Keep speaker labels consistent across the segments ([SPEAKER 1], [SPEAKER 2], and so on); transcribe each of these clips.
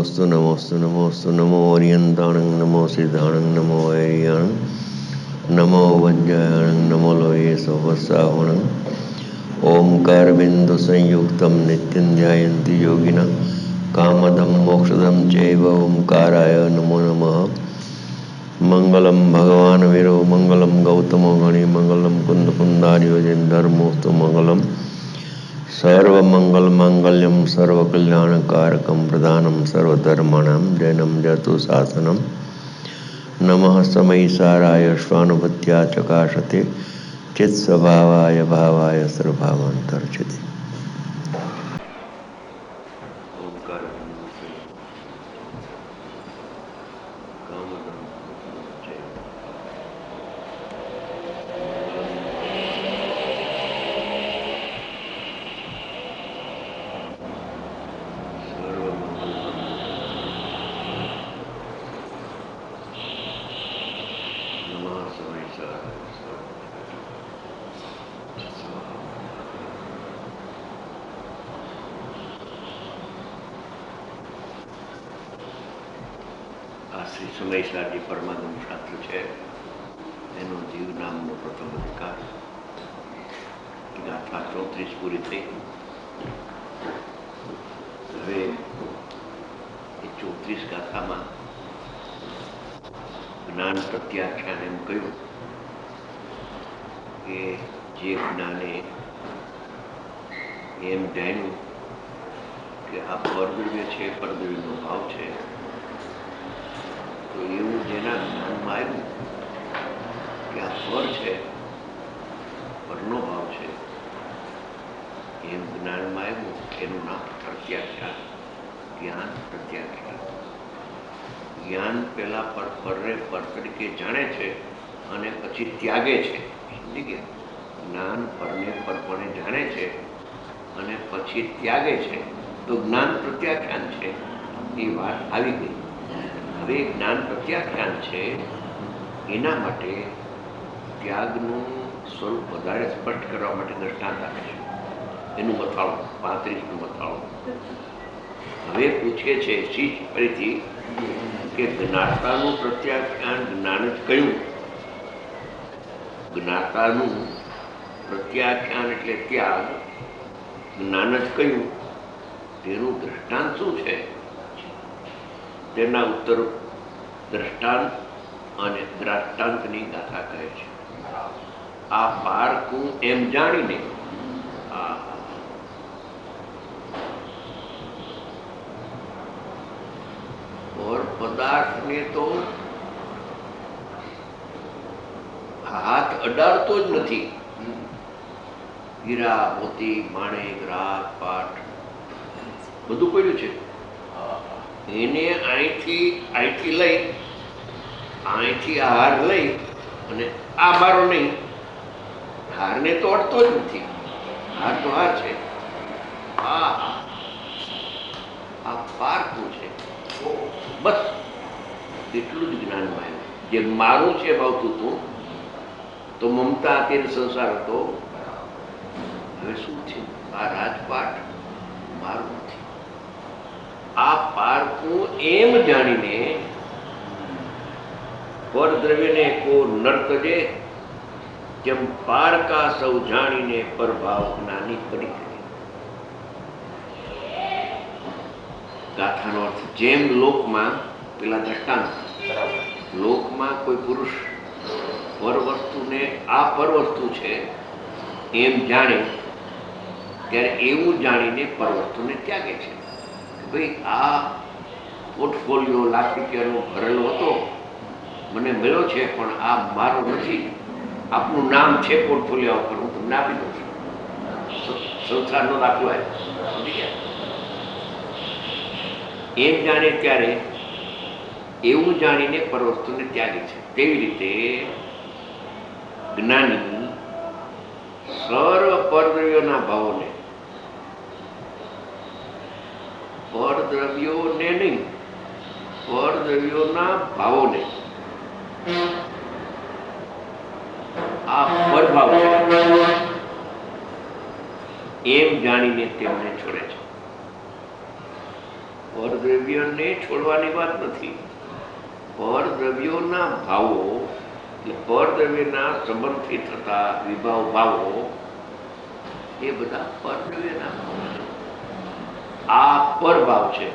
[SPEAKER 1] नमोस्तु नमोस्तु नमोस्तु नमो ओरियंताणं नमो सिद्धाणं नमो वैरियाणं नमो वज्रायणं नमो लोये सोवसावणं ओंकार बिंदु संयुक्तं नित्यं ध्यायन्ति योगिनः कामदं मोक्षदं चैव ओंकाराय नमो नमः। मंगलम भगवान वीरो मंगलम गौतमो गणि मंगलम कुंद कुंदार्योजन धर्मोस्तु मंगलम सर्वमंगल मांगल्यम सर्वकल्याणकारकम प्रधानम सर्वधर्माणां जैनम जतु शासनम नमः समयिसाराय स्वानुभूत्या चकाशते चित्स्वभावाय भावाय सर्वभावान्तर्चते।
[SPEAKER 2] શ્રી સમયસારજી પરમાગમ શાસ્ત્ર છે એનો જીવ નામનો પ્રથમ અધિકાર ગાથા 34 પૂરી થઈ. હવે એ 34 ગાથામાં જ્ઞાન પ્રત્યાખ્યાન એમ કહ્યું કે જે જ્ઞાને એમ જાણ્યું કે આ પરદ્રવ્ય છે, પરદ્રવ્યનો ભાવ છે, તો એવું જેના જ્ઞાનમાં આવ્યું કે આ પર છે, પરનો ભાવ છે, એમ જ્ઞાનમાં આવ્યું એનું નામ પ્રત્યાખ્યાન, જ્ઞાન પ્રત્યાખ્યાન. જ્ઞાન પહેલા પરને પર તરીકે જાણે છે અને પછી ત્યાગે છે. સમજી ગયા? જ્ઞાન પરને પરપણે જાણે છે અને પછી ત્યાગે છે તો જ્ઞાન પ્રત્યાખ્યાન છે. એ વાત આવી ગઈ. હવે જ્ઞાન પ્રત્યાખ્યાન છે એના માટે ત્યાગનું સ્વરૂપ વધારે સ્પષ્ટ કરવા માટે દ્રષ્ટાંત આપે છે. એનું મથાળું 35નું મથાળું. હવે પૂછે છે શીશ ફરીથી કે જ્ઞાતાનું પ્રત્યાખ્યાન જ્ઞાન જ કહ્યું, જ્ઞાતાનું પ્રત્યાખ્યાન એટલે ત્યાગ જ્ઞાન જ કહ્યું, તેનું દ્રષ્ટાંત શું છે? તેના ઉત્તર દ્રષ્ટાંત અને દ્રાષ્ટાંતની ગાથા કહે છે. આ પારકું એમ જાણીને ઓર પદાર્થને તો હાથ અડાડતો જ નથી. હીરા મોતી માણેક રાત પાટ બધું પડ્યું છે. એને અહીંથી લઈ અહીંથી હાર લઈ અને આ મારો નહીં, હારને તો અડતો જ નથી. હાર તો હાર છે. આ પારકું છે. બસ એટલું જ જ્ઞાનમાં આવ્યું. જે મારું છે ભાવતું તું તો મમતા હતી, સંસાર હતો. હવે શું છે? આ રાજપાટ મારું નથી. આ પારકું એમ જાણીને પરદ્રવ્યને કો નર્તજે જેમ પારકા સૌ જાણીને પરભાવ જ્ઞાની કરી શકે. ગાથાનો અર્થ જેમ લોકમાં પેલા દ્રષ્ટાંત, લોકમાં કોઈ પુરુષ પર વસ્તુને આ પર વસ્તુ છે એમ જાણે ત્યારે એવું જાણીને પર વસ્તુને ત્યાગે છે. ભાઈ આ પોર્ટફોલિયો લાખ રૂપિયાનો ભરેલો હતો, મને મળ્યો છે, પણ આ મારો નથી. આપનું નામ છે પોર્ટફોલિયો ઉપર, હું તમને આપી દઉં છું. સંસારનો દાખલો આવ્યો. એમ જાણે ત્યારે એવું જાણીને પર વસ્તુને ત્યાગે છે. તેવી રીતે જ્ઞાની સર્વ પરદ્રવ્યોના ભાવોને, પરદ્રવ્યોને નહીં, પરદ્રવ્યોના ભાવોને, આ પરભાવ છે એમ જાણીને તેમને છોડે છે. પરદ્રવ્યને છોડવાની વાત નથી. પરદ્રવ્યોના ભાવો એટલે પરદ્રવ્યના સંબંધથી થતા વિભાવ ભાવો એ બધા પરદ્રવ્યના ભાવો છે. આ પરભાવ છે,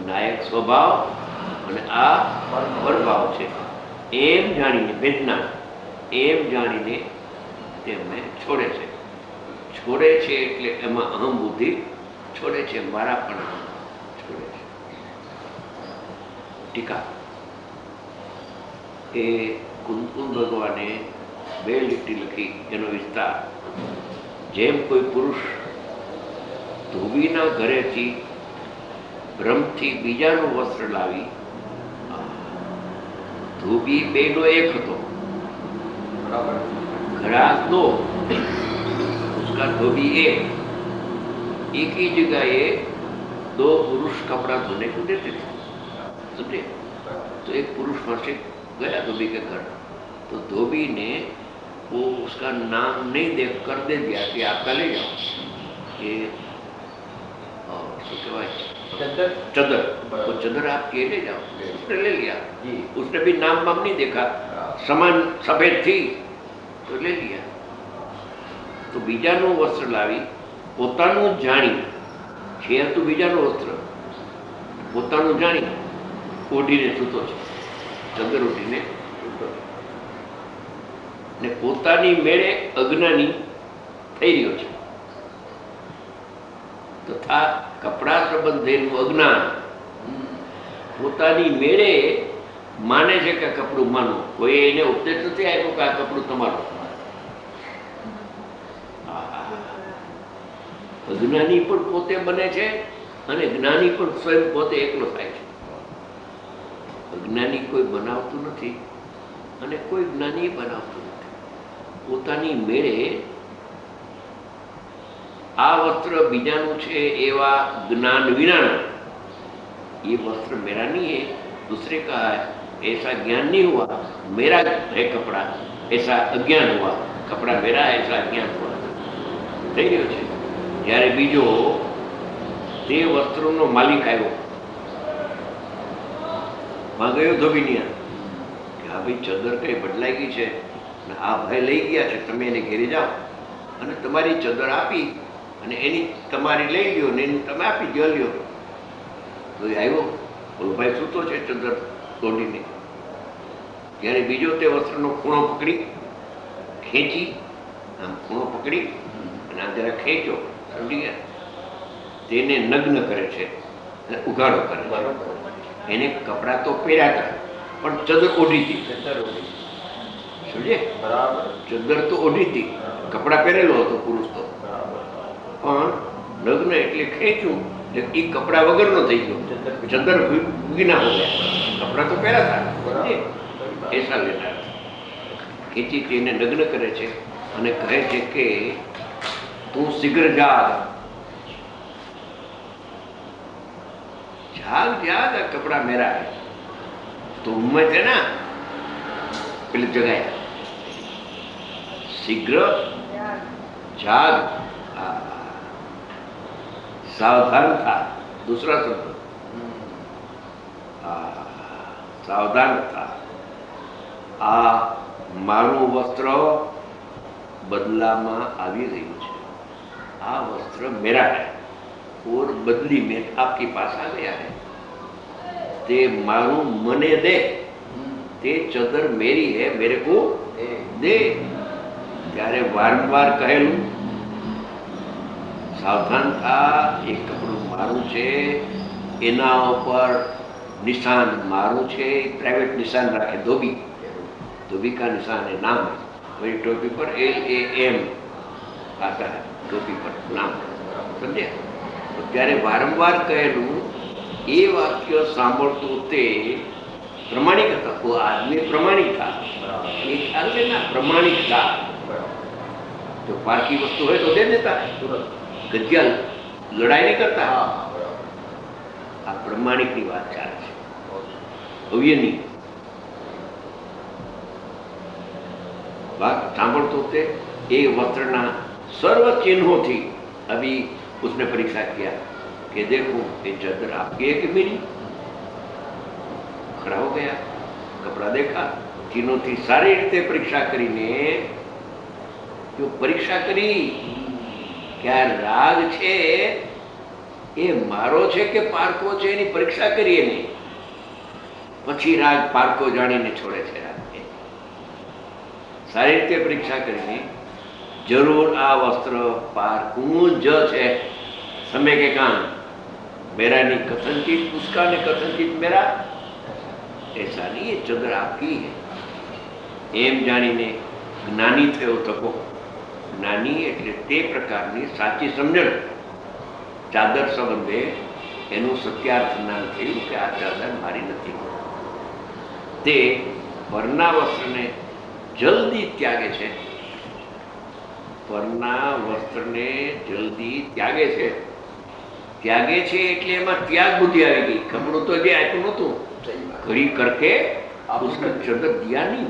[SPEAKER 2] નાયક સ્વભાવ, અને આ પરભાવ છે. એમ જાણીને વેદના એમ જાણીને તેમને છોડે છે. છોડે છે એટલે એમાં અહમ બુદ્ધિ છોડે છે, મારા પણ છોડે છે. ટીકા એ કુંકુમ ભગવાને 2 લીટી લખી, એનો વિસ્તાર. જેમ કોઈ પુરુષ ધોબીના ઘરેથી ભ્રમથી બીજાનું વસ્ત્ર લાવી, ધોબી બેનો એક હતો, ઘરાક દો, उसका धोबी एक ही जगह 2 पुरुष कपड़ा धोने को देते थे, समझे? तो एक पुरुष वहां से गया धोबी के घर, तो धोबी ने वो उसका नाम नहीं देख कर दे दिया कि आपका ले जाओ ये चदर, वो चदर आप ये ले जाओ. उसने ले लिया, उसने भी नाम वाम नहीं देखा, समान सफेद थी तो ले लिया. તો બીજાનું વસ્ત્ર લાવી પોતાનું જાણી, છે તો બીજાનું વસ્ત્ર, પોતાનું જાણી ઓઢીને સૂતો છે, ચંદર ઓઢીને સૂતો છે, ને પોતાની મેળે અજ્ઞાની થઈ રહ્યો છે. તથા કપડા સંબંધેનું અજ્ઞાન પોતાની મેળે માને છે કે કપડું માનો, કોઈ એને ઉપદેશ નથી આપ્યો કે આ કપડું તમારું. અજ્ઞાની પણ પોતે બને છે અને જ્ઞાની પણ સ્વયં પોતે એકલો થાય છે. અજ્ઞાની કોઈ બનાવતું નથી અને કોઈ જ્ઞાની બનાવતું નથી. પોતાની મેળે આ વસ્ત્ર બીજાનું છે એવા જ્ઞાન વિનાનું, ये वस्त्र मेरा नहीं है, दूसरे का है, ऐसा ज्ञान नहीं हुआ. मेरा है कपड़ा, ऐसा अज्ञान हुआ. कपड़ा मेरा है, ऐसा अज्ञान हुआ. થઈ રહ્યો છે. જ્યારે બીજો તે વસ્ત્રોનો માલિક આવ્યો, માં ગયો ધોબીની કે આ ભાઈ ચદર કઈ બદલાઈ ગઈ છે ને આ ભાઈ લઈ ગયા છે, તમે એને ઘેરી જાઓ અને તમારી ચદર આપી અને એની તમારી લઈ લ્યો ને એની તમે આપી દો, લ્યો. તો એ આવ્યો, ઓલો ભાઈ સૂતો છે ચદર તોડીને. જ્યારે બીજો તે વસ્ત્રનો ખૂણો પકડી ખેંચી, આમ ખૂણો પકડી અને આ જરા ખેંચો, સમજી ગયા, તેને નગ્ન કરે છે, ઉઘાડો કરે છે. એને કપડાં તો પહેર્યા હતા પણ ચદર ઓઢી હતી, સમજે? ચદર તો ઓઢી હતી, કપડાં પહેરેલો હતો પુરુષ તો, પણ નગ્ન એટલે ખેંચ્યું એ કપડા વગરનો થઈ ગયો. ચદર ઉગી ના હો ગયા, કપડા તો પહેર્યા હતા, એસા લેતા. ખેંચી તેને નગ્ન કરે છે અને કહે છે કે તું શીઘ્ર જાગ, जाग जाग, कपड़ा मेरा है. तो उम्मत है ना, पहले जगाया, शीघ्र जाग, सावधान था, दूसरा शब्द सावधान था. આ મારું વસ્ત્ર બદલામાં આવી રહ્યું છે, આ વસ્ત્ર મેરા है और बदली में आपके पास आ गया है. ते मारू मने दे, ते चदर मेरी है, मेरे को दे. ત્યારે વારંવાર કહેલું, સાવધાન થા, એ કપડું મારું છે, એના ઉપર નિશાન મારું છે. પ્રાઇવેટ નિશાન રાખે ધોબી, ધોબી કા નિશાન है, नाम है. मेरी टोपी पर LAM आता है, टोपी पर नाम, समझे? ત્યારે વારંવાર કહેલું એ વાક્ય સાંભળતું તે પ્રમાણિક હતા. वो आदमी प्रमाणिक था, ये ख्याल लेना, प्रमाणिक था. जो पार्की वस्तु है तो दे देता है तुरंत, गद्या लड़ाई नहीं करता. આ પ્રમાણિકની વાત ચાલે છે, ભવ્યની વાત સાંભળતો તે એ વસ્ત્રના સર્વ ચિહ્નોથી. अभी उसने परीक्षा किया कि देखो ये चादर आपकी है कि मेरी? खड़ा हो गया, कपड़ा देखा, तीनों थी सारी रीते परीक्षा करीने जो परीक्षा करी કે આ રાગ છે એ મારો છે કે પારકો છે એની પરીક્ષા કરીએ નહીં. પછી રાગ પારકો જાણીને છોડે છે. રાગ સારી રીતે પરીક્ષા કરીને જરૂર આ વસ્ત્ર પારકું જ છે. समय के कान मेरा नहीं कथनचित उसका नहीं कथनचित मेरा, ऐसा नहीं. ये चंद्र आपकी है एम जानीने ज्ञानी थयो थको. જ્ઞાની એટલે તે પ્રકારની સાચી સમજણ ચાદર સંબંધે એનું સત્યાર્થ જ્ઞાન થયું કે આ ચાદર મારી નથી. તે પરના વસ્ત્રને જલ્દી ત્યાગે છે. પરના વસ્ત્રને જલ્દી ત્યાગે છે. ત્યાગે છે એટલે એમાં ત્યાગ બુદ્ધિ આવી ગઈ. કપડું તો જે આપ્યું નહોતું, ઘડી કરકે उसका चंद्र दिया नहीं.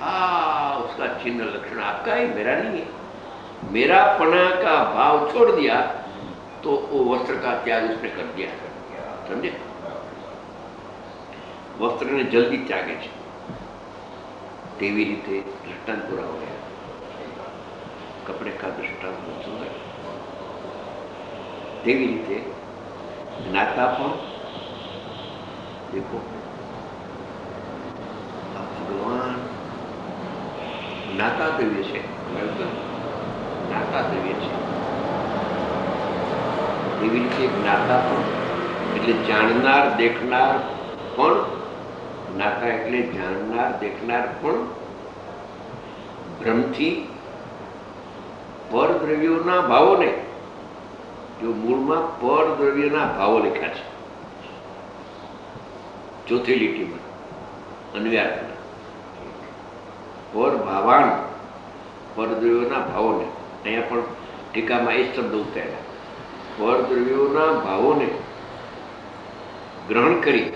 [SPEAKER 2] हाँ, उसका चिन्ह लक्षण आपका है, मेरा नहीं है. मेरा पना का भाव छोड़ दिया तो वो वस्त्र का त्याग उसने कर दिया. समझे? वस्त्र ने जल्दी त्यागे છે. તેવી રીતે દૃષ્ટાંત પૂરા હોય. કપડે કા દૃષ્ટાંત સુંદર. તેવી રીતે જ્ઞાતા પણ દેખો ભગવાન જ્ઞાતા દ્રવ્ય છે. જ્ઞાતા દ્રવ્ય છે. એવી રીતે જ્ઞાતા પણ એટલે જાણનાર દેખનાર પણ. જ્ઞાતા એટલે જાણનાર દેખનાર પણ ભ્રમથી પરદ્રવ્યોના ભાવોને, જો મૂળમાં પરદ્રવ્યના ભાવો લખ્યા છે ચોથી લીટીમાં અન્વયાર્થના, પર ભાવાન પરદ્રવ્યોના ભાવોને, અહીંયા પણ ટીકામાં એ શબ્દ ઉતાર્યા. પરદ્રવ્યોના ભાવોને ગ્રહણ કરી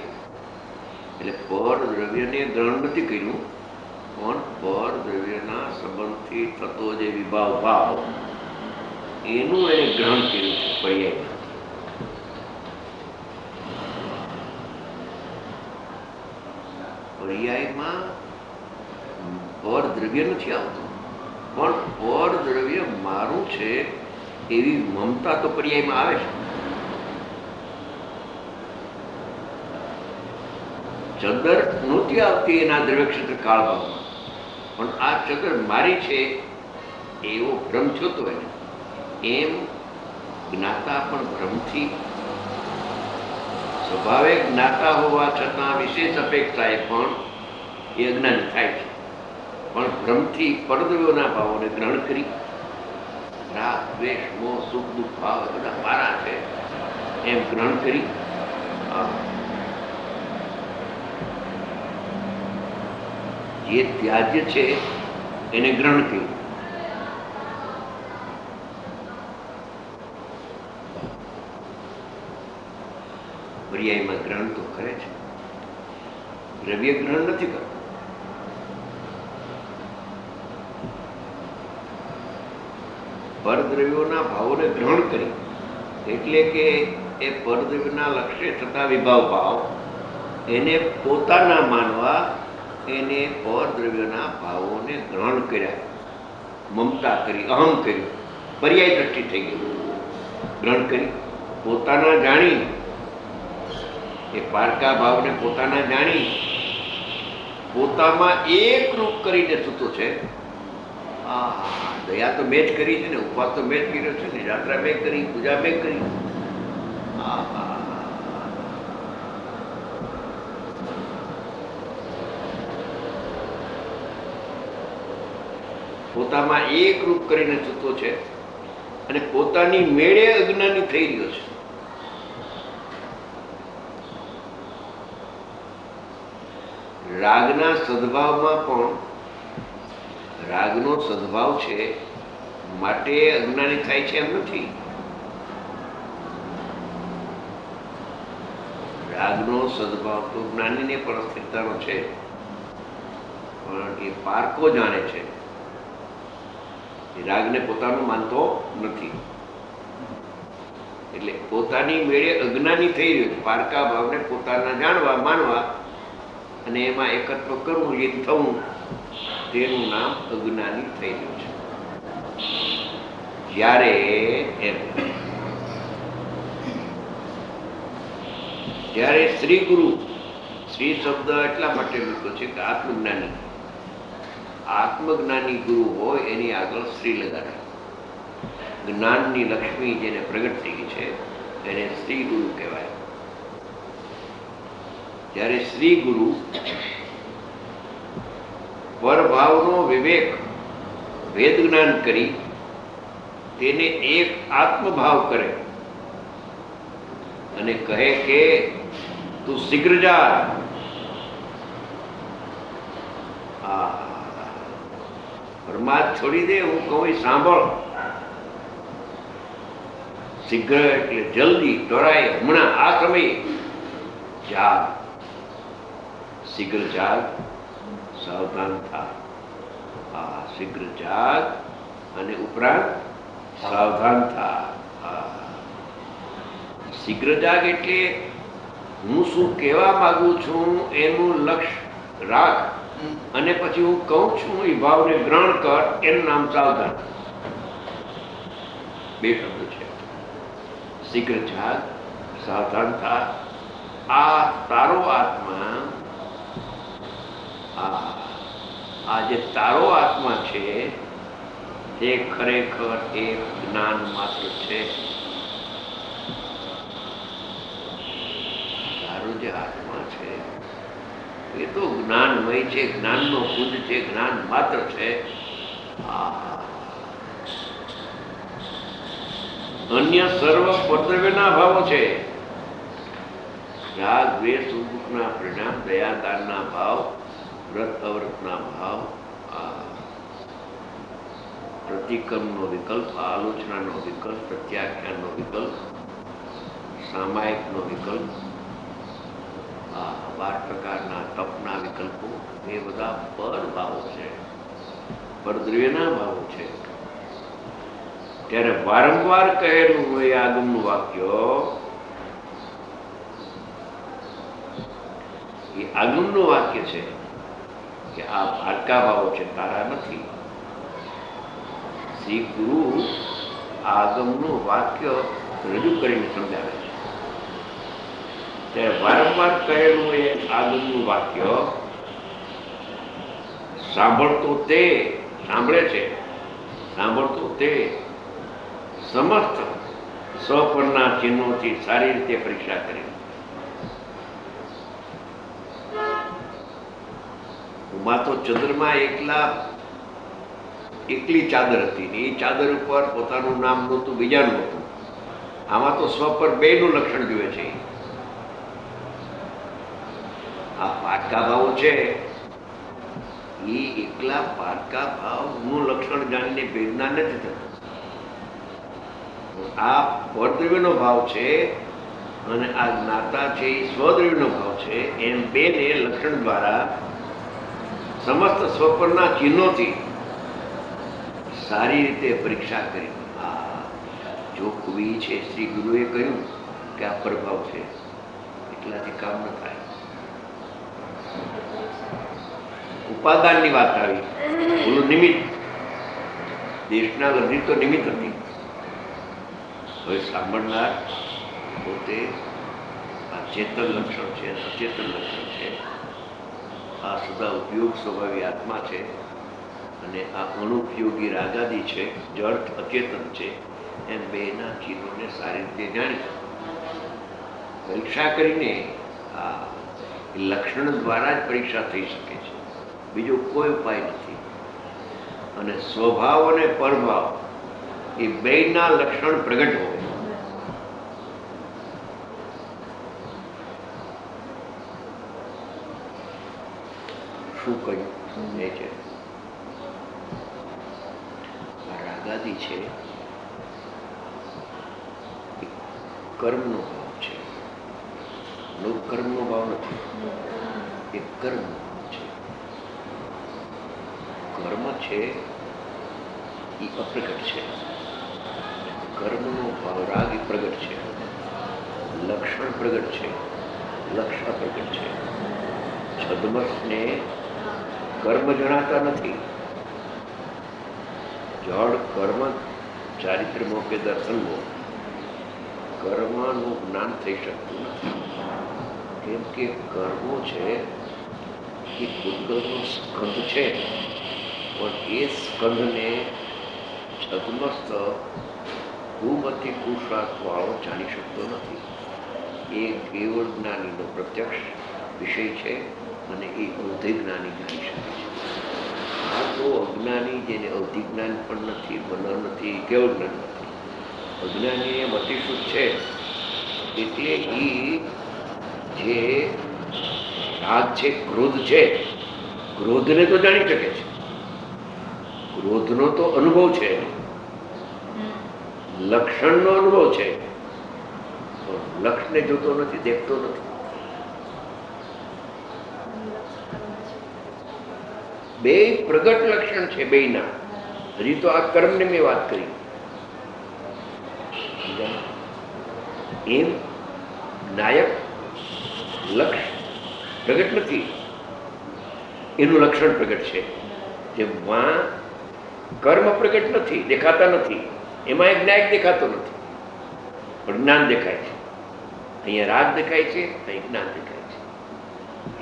[SPEAKER 2] એટલે પરદ્રવ્યને ગ્રહણ નથી કર્યું, પણ પરદ્રવ્યના સંબંધથી થતો જે વિભાવ ભાવ એનું એને ગ્રહણ કર્યું છે. પર્યાય પર્યાયમાં પરદ્રવ્ય નથી આવતું, પણ પરદ્રવ્ય મારું છે એવી મમતા તો પર્યાયમાં આવે છે. ચદર નહોતી આવતી એના દ્રવ્ય ક્ષેત્ર કાળભાવમાં, પણ આ ચદર મારી છે એવો ભ્રમ થતો એને. એમ જ્ઞાતા પણ ભ્રમથી સ્વભાવે જ્ઞાતા હોવા છતાં વિશેષ અપેક્ષાએ પણ એ અજ્ઞાની થાય છે. પણ ભ્રમથી પરદ્રવ્યોના ભાવોને ગ્રહણ કરી રાગ દ્વેષ મોહ સુખ દુઃખ ભાવ બધા મારા છે એમ ગ્રહણ કરી જે ત્યાજ્ય છે એને ગ્રહણ કર્યું. પર્યાયમાં ગ્રહણ તો કરે છે, દ્રવ્ય ગ્રહણ નથી કરતું. પરદ્રવ્યોના ભાવોને ગ્રહણ કરી એટલે કે એ પરદ્રવ્યના લક્ષ્ય થતા વિભાવ ભાવ એને પોતાના માનવા, એને પરદ્રવ્યના ભાવોને ગ્રહણ કર્યા, મમતા કરી, અહમ કર્યું, પર્યાય દ્રષ્ટિ થઈ ગઈ. ગ્રહણ કરી પોતાના જાણી, એ પારકા ભાવને પોતાના જાણી પોતામાં એક રૂપ કરીને થતો છે. દયા તો મેં જ કરી છે ને, ઉપવાસ તો મેં જ કર્યો છે ને, યાત્રા મેં કરી, પૂજા મેં કરી. પોતામાં એક રૂપ કરીને થતો છે અને પોતાની મેળે અજ્ઞાની થઈ રહ્યો છે. રાગના સદભાવમાં પણ રાગનો સદભાવ છે માટે અજ્ઞાની થાય છે એમ નથી. રાગનો સદભાવ તો જ્ઞાનીને પણ અસ્થિરતાનો છે, પણ એ પારકો જાણે છે, એ રાગને પોતાનું માનતો નથી. એટલે પોતાની મેળે અજ્ઞાની થઈ રહ્યું છે. પારકા ભાવને પોતાના જાણવા માનવા અને એમાં એકત્વ કરવું, એક થવું, તેનું નામ અજ્ઞાની થઈ રહ્યું છે. જ્યારે જ્યારે શ્રી ગુરુ, શ્રી શબ્દ એટલા માટે મૂક્યો છે કે આત્મજ્ઞાની, આત્મજ્ઞાની ગુરુ હોય એની આગળ શ્રી લગાડે. જ્ઞાનની લક્ષ્મી જેને પ્રગટ થઈ ગઈ છે એને શ્રી ગુરુ કહેવાય. જ્યારે શ્રી ગુરુ પરભાવનો વિવેક, ભેદ જ્ઞાન કરી તેને એક આત્મભાવ કરે અને કહે કે તું શીઘ્ર જા, પરમાત્મા છોડી દે, હું કહું એ સાંભળ. શીઘ્ર એટલે જલ્દી, ત્વરાએ, હમણાં, આ સમયે જાગ, શીઘ્ર જાગ, સાવધાન થા. શીઘ્ર જાગ અને ઉપરાંત સાવધાન થા. શીઘ્ર જાગ એટલે હું શું કહેવા માંગુ છું એનું લક્ષ્ય રાખ અને પછી હું કહું છું એ ભાવને ગ્રહણ કર, એનું નામ સાવધાન. બે શબ્દ છે. શીઘ્ર જાગ, સાવધાન થા. આ તારો આત્મા, આ જે તારો આત્મા છે તે ખરેખર એક જ્ઞાન માત્ર છે. તારો જે આત્મા છે એ તો જ્ઞાનમય છે, જ્ઞાનનો પુંજ છે, જ્ઞાન માત્ર છે. અન્ય સર્વ પરદ્રવ્યના ભાવો છે. રાગ, દ્વેષ, સુખ-દુઃખના પરિણામ, દયા, દાનના ભાવ, વ્રત અવ્રતના ભાવ, પ્રતિક્રમનો વિકલ્પ, આલોચનાનો વિકલ્પ, પ્રત્યાખ્યાનનો વિકલ્પ, સામાયિકનો વિકલ્પ, 12 પ્રકારના તપના વિકલ્પો, એ બધા પર ભાવો છે, પરદ્રવ્યના ભાવો છે. ત્યારે વારંવાર કહેલું એ આગમનું વાક્ય એ આગમનું વાક્ય છે કે આ ભાડકા ભાવો છે, તારા નથી. શ્રી ગુરુ આગમનું વાક્ય રજૂ કરીને સમજાવે છે. ત્યારે વારંવાર કહેલું એ આગમનું વાક્ય સાંભળતો તે સાંભળે છે, સાંભળતો તે સમસ્ત સ્વપરના ચિહ્નોથી સારી રીતે પરીક્ષા કરી. ઉમા તો ચંદ્રમાં એકલી ચાદર હતી ને એ ચાદર ઉપર પોતાનું નામ નહોતું, બીજાનું હતું. આમાં તો સ્વ પર બેનું લક્ષણ જુએ છે. આ પારકા ભાવો છે એ એકલા પારકા ભાવનું લક્ષણ જાણીને વેદના નથી થતું. આ પરદ્રવ્યનો ભાવ છે અને આ જ્ઞાતા છે એ સ્વદ્રવ્યનો ભાવ છે. એમ બેને લક્ષણ દ્વારા સમસ્ત સ્વપરના ચિહ્નોથી સારી રીતે પરીક્ષા કરી. જો કોઈ છે, શ્રી ગુરુએ કહ્યું કે આ પ્રભાવ છે, એટલાથી કામ ન થાય. ઉપાદાનની વાત આવી, બોલું નિમિત્ત, દેશના ગતિ તો નિમિત્ત હતી. હવે સાંભળનાર પોતે આ ચેતન લક્ષણ છે, અચેતન લક્ષણ છે. આ સદા ઉપયોગ સ્વભાવી આત્મા છે અને આ અનુપયોગી રાગાદી છે, જળ અચેતન છે. એમ બેના ચિહ્નોને સારી રીતે જાણી પરીક્ષા કરીને આ લક્ષણ દ્વારા જ પરીક્ષા થઈ શકે છે. બીજો કોઈ ઉપાય નથી. અને સ્વભાવ અને પરભાવ એ બેના લક્ષણ પ્રગટ હોય. શું કહ્યું એ છે રાગાદી છે એ કર્મનો ભાવ છે, કર્મનો ભાવ નથી. એ કર્મ છે. કર્મ છે એ અપ્રગટ છે. કર્મનો ભાવરાગ એ પ્રગટ છે, લક્ષણ પ્રગટ છે, લક્ષણ પ્રગટ છે. છદ્મસને કર્મ જણાતા નથી. જળ કર્મ ચારિત્ર્યમાં કે દર્શનમાં કર્મનું જ્ઞાન થઈ શકતું નથી. કેમ કે કર્મો છે એ પૂતગલનો સ્કંદ છે, પણ એ સ્કંદને છદ્મસ્ત ભૂમતી પુરુષાર્થવાળો જાણી શકતો નથી. એ કેવળ જ્ઞાનીનો પ્રત્યક્ષ વિષય છે અને એ અવધિ જ્ઞાની જાણી શકે છે. આ તો અજ્ઞાની, જેને અવધિ જ્ઞાન પણ નથી, મન નથી, કેવળ જ્ઞાન નથી, અજ્ઞાની એમ અતિશુદ્ધ છે. એટલે એ જે રાગ છે, ક્રોધ છે, ક્રોધને તો જાણી શકે છે, ક્રોધનો તો અનુભવ છે, લક્ષણનો અનુભવ છે, લક્ષને જોતો નથી, દેખતો નથી. બે પ્રગટ લક્ષણ છે બેયના. હજી તો આ કર્મને મેં વાત કરી. એમ નાયક લક્ષ પ્રગટ નથી, એનું લક્ષણ પ્રગટ છે. જેમાં કર્મ પ્રગટ નથી, દેખાતા નથી, એમાં એક નાયક દેખાતો નથી, પણ જ્ઞાન દેખાય છે. અહીંયા રાગ દેખાય છે, અહીં જ્ઞાન દેખાય છે.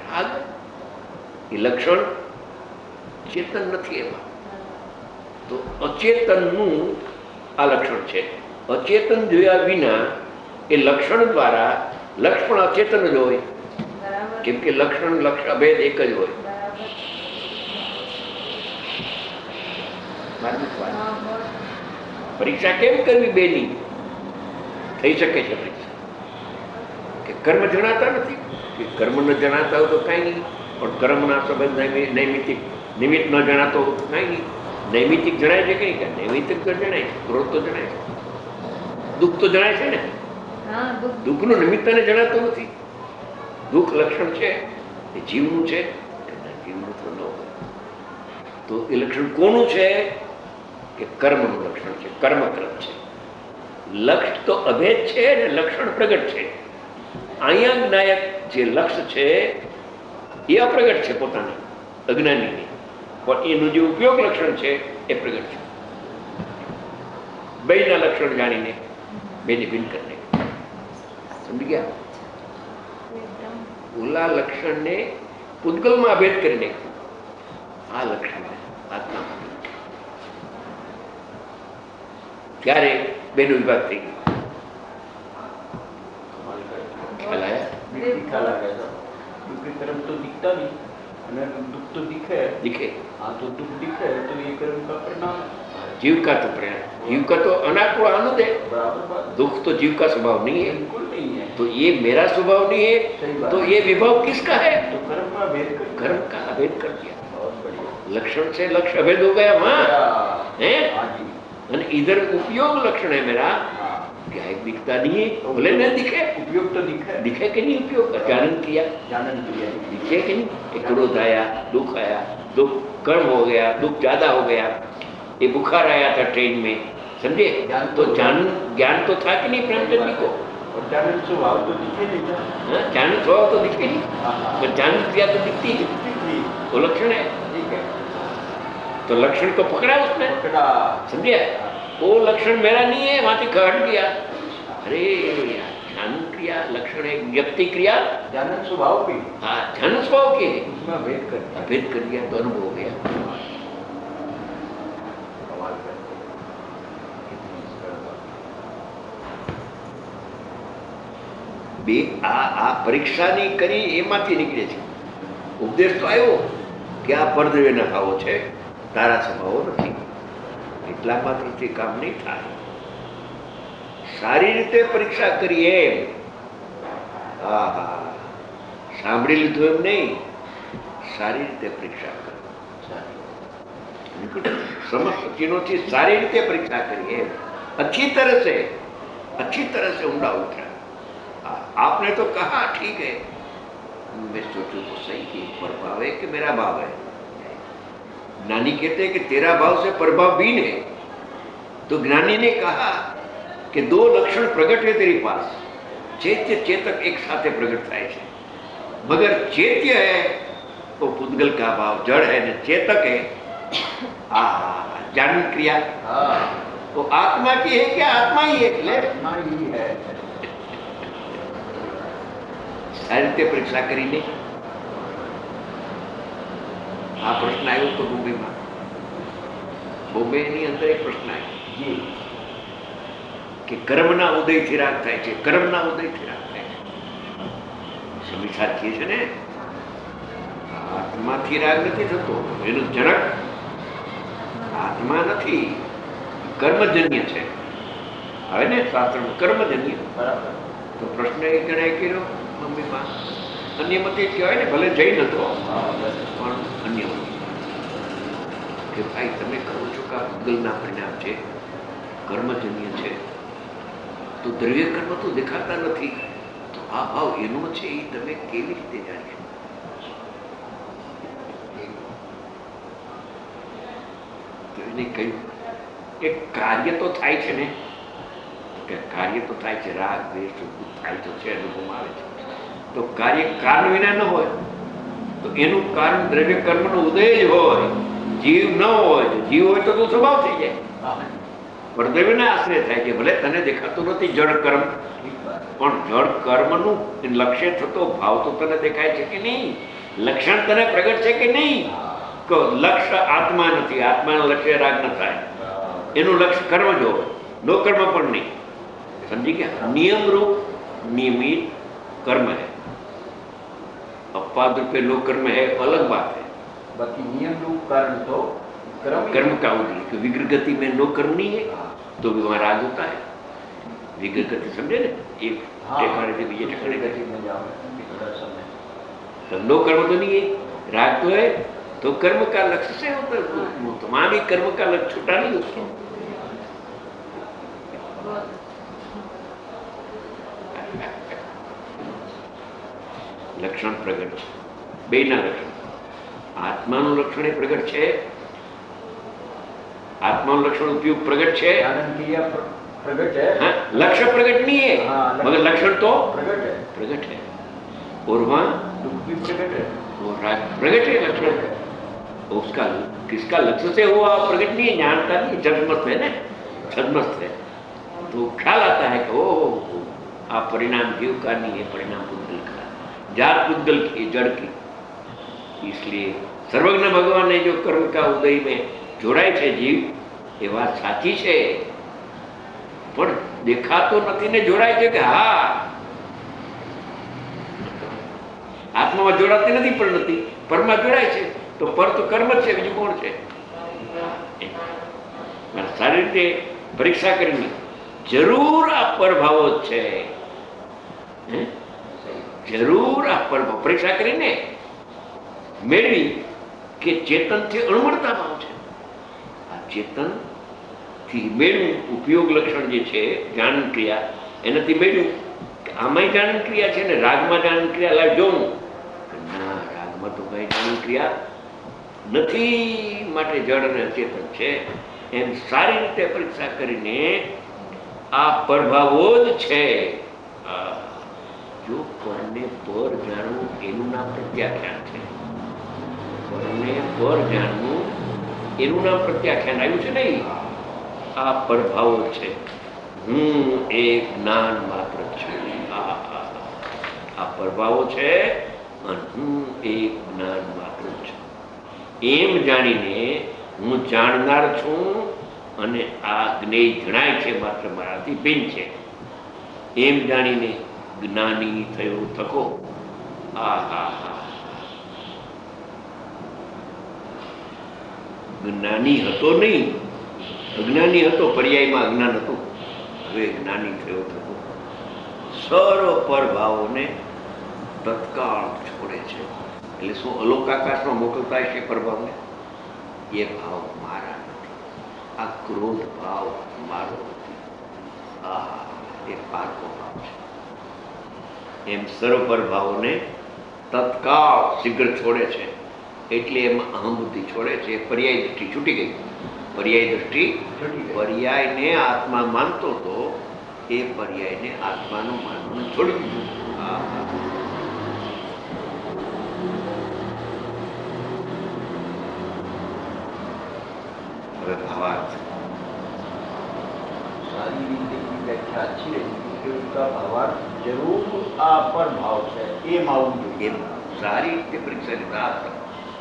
[SPEAKER 2] રાગ એ લક્ષણ ચેતન નથી, એમાં તો અચેતનનું આ લક્ષણ છે. અચેતન જોયા વિના એ લક્ષણ દ્વારા, લક્ષ પણ અચેતન જ હોય, કેમ કે લક્ષણ લક્ષ અભેદ એક જ હોય. પરીક્ષા કેમ કરવી બેની? થઈ શકે છે પરીક્ષા કે કર્મ જણાતા નથી, કે કર્મ ન જણાતા હોય તો કાંઈ નહીં, પણ કર્મના સંબંધ નૈમિતિક નિમિત્ત ન જણાતો હોય તો કાંઈ નહીં. નૈમિતિક જણાય છે કે નહીં? નૈમિતિક તો જણાય છે, ક્રોધ તો જણાય છે, દુઃખ તો જણાય છે ને. દુઃખનું નિમિત્તને જણાતું નથી. દુઃખ લક્ષણ છે એ જીવનું છે, જીવનું તો ન હોય. તો એ લક્ષણ કોનું છે? કે કર્મનું લક્ષણ છે, કર્મક્રમ છે. લક્ષ તો અભેદ છે ને લક્ષણ પ્રગટ છે. અહીંયા નાયક જે લક્ષ છે એ અપ્રગટ છે, પોતાની અજ્ઞાનીની, પણ એનું જે ઉપયોગ લક્ષણ છે એ પ્રગટ છે. બેયના લક્ષણ જાણીને બેને ભિન્ન કરીને સમજી ગયા. ઓલા લક્ષણને પૂતગલમાં ભેદ કરીને આ લક્ષણ આત્મા, ત્યારે બેનો વિભાગ થઈ ગયો. ખ્યાલ આવ્યા?
[SPEAKER 3] कर्म तो दिखता नहीं, दुख तो दिखे
[SPEAKER 2] दिखे,
[SPEAKER 3] हाँ तो दुख दिखे तो ये कर्म का परिणाम है.
[SPEAKER 2] जीव का तो परिणाम, जीव का तो अनाकुल आनंद है.
[SPEAKER 3] बराबर बात.
[SPEAKER 2] दुख तो जीव का स्वभाव नहीं है,
[SPEAKER 3] बिल्कुल नहीं है.
[SPEAKER 2] तो ये मेरा स्वभाव नहीं है, तो ये विभव किसका है?
[SPEAKER 3] तो कर्म का भेद कर,
[SPEAKER 2] कर्म का अभेद कर दिया.
[SPEAKER 3] बहुत बढ़िया.
[SPEAKER 2] लक्षण से लक्ष्य अभेद हो गया वहाँ है.
[SPEAKER 3] हाँ जी.
[SPEAKER 2] और इधर उपयोग लक्षण है मेरा, क्या एक दिखता नहीं है, बोले न दिखे,
[SPEAKER 3] उपयोग तो दिखे,
[SPEAKER 2] दिखे कि नहीं उपयोग? जानन किया,
[SPEAKER 3] जानन किया,
[SPEAKER 2] दिखे कि नहीं? एक क्रोध आया, दुख कर्म हो गया, दुख ज्यादा हो गया, ये बुखार आया था ट्रेन में, समझे? तो ज्ञान तो था कि नहीं प्रेमचंद को?
[SPEAKER 3] और जानन स्वभाव तो दिखे नहीं था.
[SPEAKER 2] जानन स्वभाव तो दिखे नहीं, पर जानन क्रिया तो दिखती है, वो लक्षण है.
[SPEAKER 3] ठीक है.
[SPEAKER 2] तो लक्षण को पकड़ा उसने,
[SPEAKER 3] पकड़ा,
[SPEAKER 2] समझे? वो लक्षण मेरा नहीं है, वहां से हट गया. अरे ज्ञान क्रिया लक्षण है, व्यक्ति क्रिया
[SPEAKER 3] जानन स्वभाव की,
[SPEAKER 2] हाँ ज्ञान स्वभाव की है,
[SPEAKER 3] उसमें भेद कर दिया.
[SPEAKER 2] भेद कर दिया तो अनुभव हो गया.
[SPEAKER 3] कमाल करते हैं.
[SPEAKER 2] બે આ પરીક્ષાની કરી એમાંથી નીકળે છે. ઉપદેશ તો આવ્યો કે આ પરદ્રવ્યના ભાવો છે, તારા સ્વભાવો નથી. એટલા માત્રથી કામ નહીં થાય. સારી રીતે પરીક્ષા કરી એમ, હા સાંભળી લીધું એમ નહીં, સારી રીતે પરીક્ષા કરી, સમસ્ત ચીનોથી સારી રીતે परीक्षा करिए, अच्छी तरह से उमड़ा उठा. आपने तो कहा ठीक है, मैं सोचूं तो सही कि प्रभाव है कि मेरा भाव है. ज्ञानी कहते हैं कि तेरा भाव से प्रभाव बीन है. तो ज्ञानी ने कहा कि दो लक्षण प्रकट है तेरी पास, चैत्य चेतक एक साथ प्रकट થાય છે, मगर चैत्य है तो पुद्गल का भाव जड़ है, ने चेतक है ज्ञान क्रिया, तो आत्मा की है क्या आत्मा ही है,
[SPEAKER 3] आत्मा ही है।
[SPEAKER 2] આ રીતે પરીક્ષા કરીને આ પ્રશ્ન આવ્યો તો બોમ્બેમાં, બોમ્બેની અંદર એક પ્રશ્ન આવ્યો કે કર્મના ઉદયથી રાગ થાય છે, કર્મના ઉદયથી રાગ થાય છે. સ્વામી સાચી છે ને, આત્માથી રાગ નથી થતો, એનું જનક આત્મા નથી, કર્મજન્ય છે. હવે ને શાસ્ત્રમાં કર્મજન્ય.
[SPEAKER 3] બરાબર.
[SPEAKER 2] તો પ્રશ્ન એક જણાએ કર્યો મમ્મીમાં, અન્ય મતે જ કહેવાય ને, ભલે જૈન હતો પણ અન્ય મત કે ભાઈ તમે કહો છો કે આ ભૂગલના પરિણામ છે, કર્મજન્ય છે, તો દ્રવ્ય કર્મ તો દેખાતા નથી, તો આ ભાવ એનો છે એ તમે કેવી રીતે જાણશો? તો એને કહ્યું કે કાર્ય તો થાય છે ને, કે કાર્ય તો થાય છે, રાગ દ્વેષ થાય તો છે, અનુભવમાં આવે છે, તો કાર્ય કારણ વિના ન હોય તો એનું કારણ દ્રવ્ય કર્મનો ઉદય જ હોય, જીવ ન હોય. જીવ હોય તો સ્વભાવ થઈ જાય, પણ દ્રવ્યના આશ્રય થાય છે. ભલે તને દેખાતું નથી જળ કર્મ, પણ જળ કર્મનું લક્ષ્ય થતો ભાવ તો તને દેખાય છે કે નહીં? લક્ષણ તને પ્રગટ છે કે નહીં? તો લક્ષ્ય આત્મા નથી, આત્માનું લક્ષ્ય રાગ ન થાય, એનું લક્ષ્ય કર્મ જ હોય, નો કર્મ પણ નહીં. समझी क्या? नियम रूप नियमित कर्म है, अपवाद रूपे नो कर्म है, अलग बात है.
[SPEAKER 3] बाकी नियम रूप कारण तो
[SPEAKER 2] कर्म का उदय, कि विग्रह गति में नो कर्म नहीं है तो भी वहां राग होता है. विग्रह गति समझे ना, एक ठिकाने से बीजे ठिकाने गति
[SPEAKER 3] में जाओ,
[SPEAKER 2] तो नो कर्म तो नहीं है, राग तो है, तो कर्म का लक्ष्य से होता है. तुम्हारी कर्म का लक्ष्य छूटा नहीं उसको. લક્ષણ પ્રગટ છે, બેના લક્ષણ. આત્માનું લક્ષણ એ પ્રગટ છે, આત્માનું લક્ષણ ઉપયોગ પ્રગટ છે,
[SPEAKER 3] प्रगट है.
[SPEAKER 2] हाँ, लक्ष्य प्रगट नहीं है, मगर लक्षण तो
[SPEAKER 3] प्रगट है,
[SPEAKER 2] प्रगट है. और वहाँ
[SPEAKER 3] दुख भी प्रगट है,
[SPEAKER 2] वो राग प्रगट है, लक्षण है. उसका किसका लक्ष्य से हुआ प्रगट नहीं है, जानता नहीं, छद्मस्त है ना, छद्मस्त है. तो ख्याल आता है कि ओ आप परिणाम जीव का नहीं है, परिणाम पुद्गल का, जात पुद्गल की, जड़ की. इसलिए सर्वज्ञ भगवान ने जो कर्म का उदय में जोड़ाय છે જીવ, એ વાત સાચી છે, પણ દેખાતો નથી ને જોડાય છે કે હા આત્મામાં જોડાતી નથી, પણ નથી પરમાં જોડાય છે, તો પર તો કર્મ જ છે, બીજું કોણ છે? સારી રીતે પરીક્ષા કરીને જરૂર આ પરભાવો જ છે, જરૂર આ પરભાવ પરીક્ષા કરીને મેળવી કે ચેતનથી અણમળતા ભાવ છે. આ ચેતનથી મેળવ્યું ઉપયોગ લક્ષણ જે છે જ્ઞાન ક્રિયા, એનાથી મેળવ્યું કે આમાંય જ્ઞાન ક્રિયા છે ને રાગમાં જ્ઞાન ક્રિયા લાવ જોઉં, ના રાગમાં તો કઈ જ્ઞાન ક્રિયા નથી, માટે જડ અને અચેતન છે. એમ સારી રીતે પરીક્ષા કરીને આ પ્રભાવો જ છે. જો પરને પર જાણવું એનું નામ પ્રત્યાખ્યાન છે, પરને પર જાણવું એનું નામ પ્રત્યાખ્યાન આવ્યું છે નહીં. આ પ્રભાવો છે, હું એક જ્ઞાન માત્ર છું. આ પ્રભાવો છે અને હું એક જ્ઞાન માત્ર છું એમ જાણીને હું જાણનાર છું, અને આ જ્ઞેય જણાય છે માત્ર મારાથી ભિન્ન છે એમ જાણીને જ્ઞાની થયો થકો. જ્ઞાની હતો નહીં, અજ્ઞાની હતો, પર્યાયમાં અજ્ઞાન હતું, હવે જ્ઞાની થયો થકો. સર્વ પરભાવોને તત્કાળ છોડે છે. એટલે શું અલોક આકાશમાં મોકલતા છે પરભાવને? એ ભાવ મારા નથી, આ ક્રોધ ભાવ મારો નથી, એ પારકો ભાવ છે. એમ સર્વ પરભાવોને તત્કાળ શીઘ્ર છોડે છે. એટલે એમાં અહમ બુદ્ધિ છોડે છે. પર્યાય દૃષ્ટિ છૂટી ગઈ. પર્યાય દૃષ્ટિ, પર્યાયને આત્મા માનતો હતો એ પર્યાયને આત્માનું માનવું છોડી દીધું. હા, હવે ભાવાર્થ.
[SPEAKER 3] સારી રીતે વ્યાખ્યા છે કે उसका भावार्थ જરૂર આ પર ભાવ છે એમ આવવું જોઈએ.
[SPEAKER 2] એમ સારી રીતે પરીક્ષા લીધા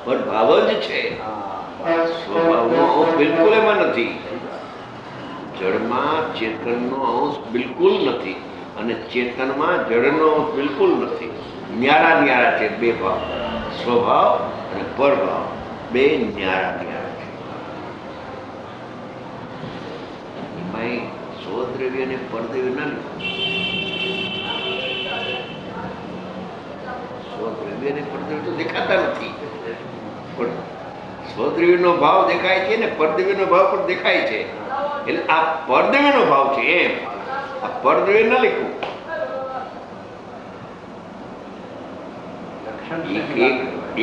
[SPEAKER 2] પણ ભાવ જ છે.
[SPEAKER 3] હા,
[SPEAKER 2] સ્વભાવનો અંશ બિલકુલ એમાં નથી. જળમાં ચેતનનો અંશ બિલકુલ નથી અને ચેતનમાં જળનો અંશ બિલકુલ નથી. ન્યારા ન્યારા છે બે ભાવ, સ્વભાવ અને પરભાવ, બે ન્યારા ન્યારા છે. એમાંય સ્વદ્રવ્ય અને પરદ્રવ્ય ના સ્વદ્રવ્ય અને પરદ્રવ્ય તો દેખાતા નથી, પણ સ્વદ્રવ્યનો ભાવ દેખાય છે ને પરદ્રવ્યનો ભાવ પણ દેખાય છે. એટલે આ પરદ્રવ્યનો ભાવ છે એમ. આ પરદ્રવ્ય ન લખ્યું.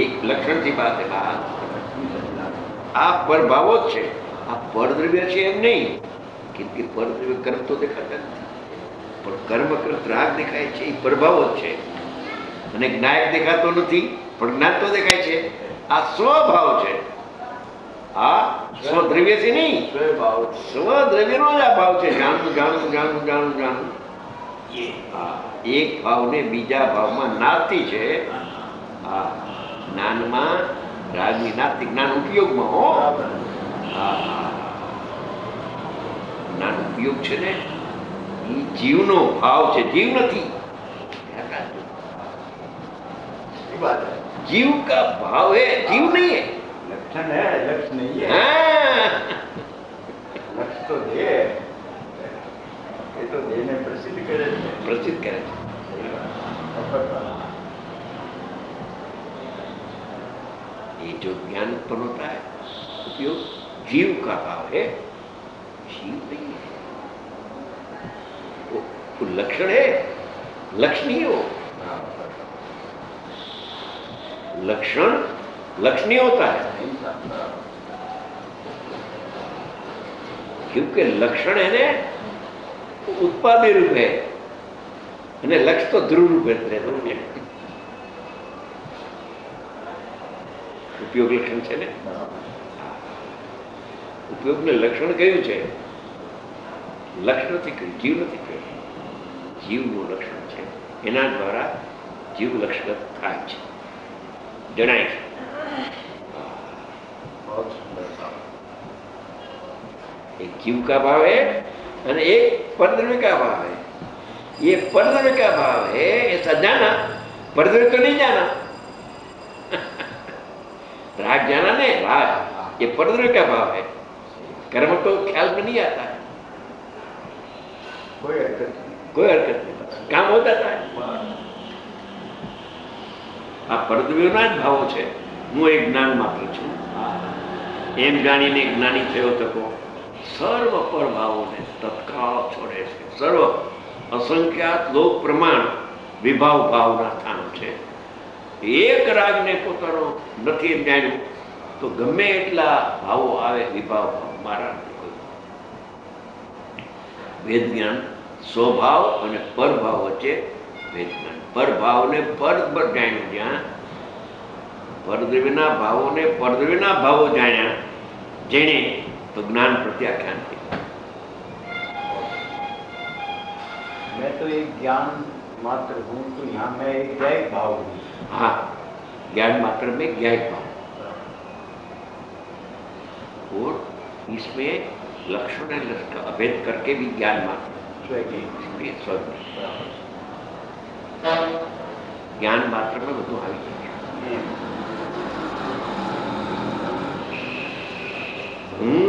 [SPEAKER 2] એક લક્ષણથી વાત આ પરભાવો જ છે. આ પરદ્રવ્ય છે એમ નહીં, કેમ કે પરદ્રવ્ય કર્મ તો દેખાતા નથી, પણ કર્મ કૃત રાગ દેખાય છે, એ પ્રભાવો જ છે. અને જ્ઞાયક દેખાતો નથી પણ જ્ઞાન તો દેખાય છે. આ સ્વભાવ છે. આ સ્વદ્રવ્યથી નહીં, સ્વદ્રવ્યનો જ આ ભાવ છે. જાણવું જાણવું જાણવું જાણવું જાણવું. એક ભાવને બીજા ભાવમાં નાતી છે. આ જ્ઞાનમાં રાગની નાતી, જ્ઞાન ઉપયોગમાં હો. જ્ઞાન ઉપયોગ છે ને એ જીવનો ભાવ છે, જીવ નથી. जीव का भाव है, जीव नहीं है.
[SPEAKER 3] लक्षण है, लक्ष्य नहीं है.
[SPEAKER 2] हाँ,
[SPEAKER 3] लक्ष्य तो दे, ये तो दे ने प्रसिद्ध करे,
[SPEAKER 2] प्रसिद्ध करे. ये जो ज्ञान उत्पन्न होता है उपयोग जीव का भाव है, जीव नहीं है. वो लक्षण है, लक्ष्य नहीं हो. लक्षण लक्ष्य नहीं होता है, क्योंकि लक्षण है ने उत्पादी रूप है અને લક્ષ્ય તો ધ્રુવ રૂપે રહેતું છે. ઉપયોગ લક્ષણ છે ને. ઉપયોગને લક્ષણ કયું છે? લક્ષ નથી કહ્યું, જીવ નથી કહ્યું. જીવનું લક્ષણ છે, એના દ્વારા જીવ લક્ષણ થાય છે, જણાય છે. एक जीव का भाव है और एक परद्रव्य का भाव है. ये परद्रव्य का भाव है, ऐसा जाना, परद्रव्य तो नहीं जाना. राग जाना नहीं, राग ये परद्रव्य का भाव है. कर्म तो ख्याल में नहीं आता है,
[SPEAKER 3] कोई हरकत नहीं,
[SPEAKER 2] कोई हरकत नहीं, काम हो जाता है. આ પરદ્રવ્યોના જ ભાવો છે. હું એક જ્ઞાન માત્ર છું એમ જાણીને જ્ઞાની થયો તકો સર્વ પરભાવોને તત્કાળ છોડે છે. સર્વ અસંખ્યાત લોક પ્રમાણ વિભાવ ભાવના સ્થાન છે. એક રાગને પોતાનો નથી એમ જાણ્યું તો ગમે એટલા ભાવો આવે વિભાવ ભાવ મારા નથી કોઈ. વેદ જ્ઞાન સ્વભાવ અને પરભાવ વચ્ચે વેદ જ્ઞાન. પરભાવને પર જાણ્યું, જ્યાં પરદ્રવ્યના ભાવોને પરદ્રવ્યના ભાવો જાણ્યા જેણે તો જ્ઞાન પ્રત્યાખ્યાન થયું.
[SPEAKER 3] मैं तो एक ज्ञान मात्र हूँ, तो यहाँ मैं एक ज्ञायक भाव हूँ.
[SPEAKER 2] हाँ, ज्ञान मात्र में ज्ञायक भाव, और इसमें लक्षण और लक्ष्य का अभेद करके भी ज्ञान मात्र ज्ञान मात्र में બધું આવી જાય. હું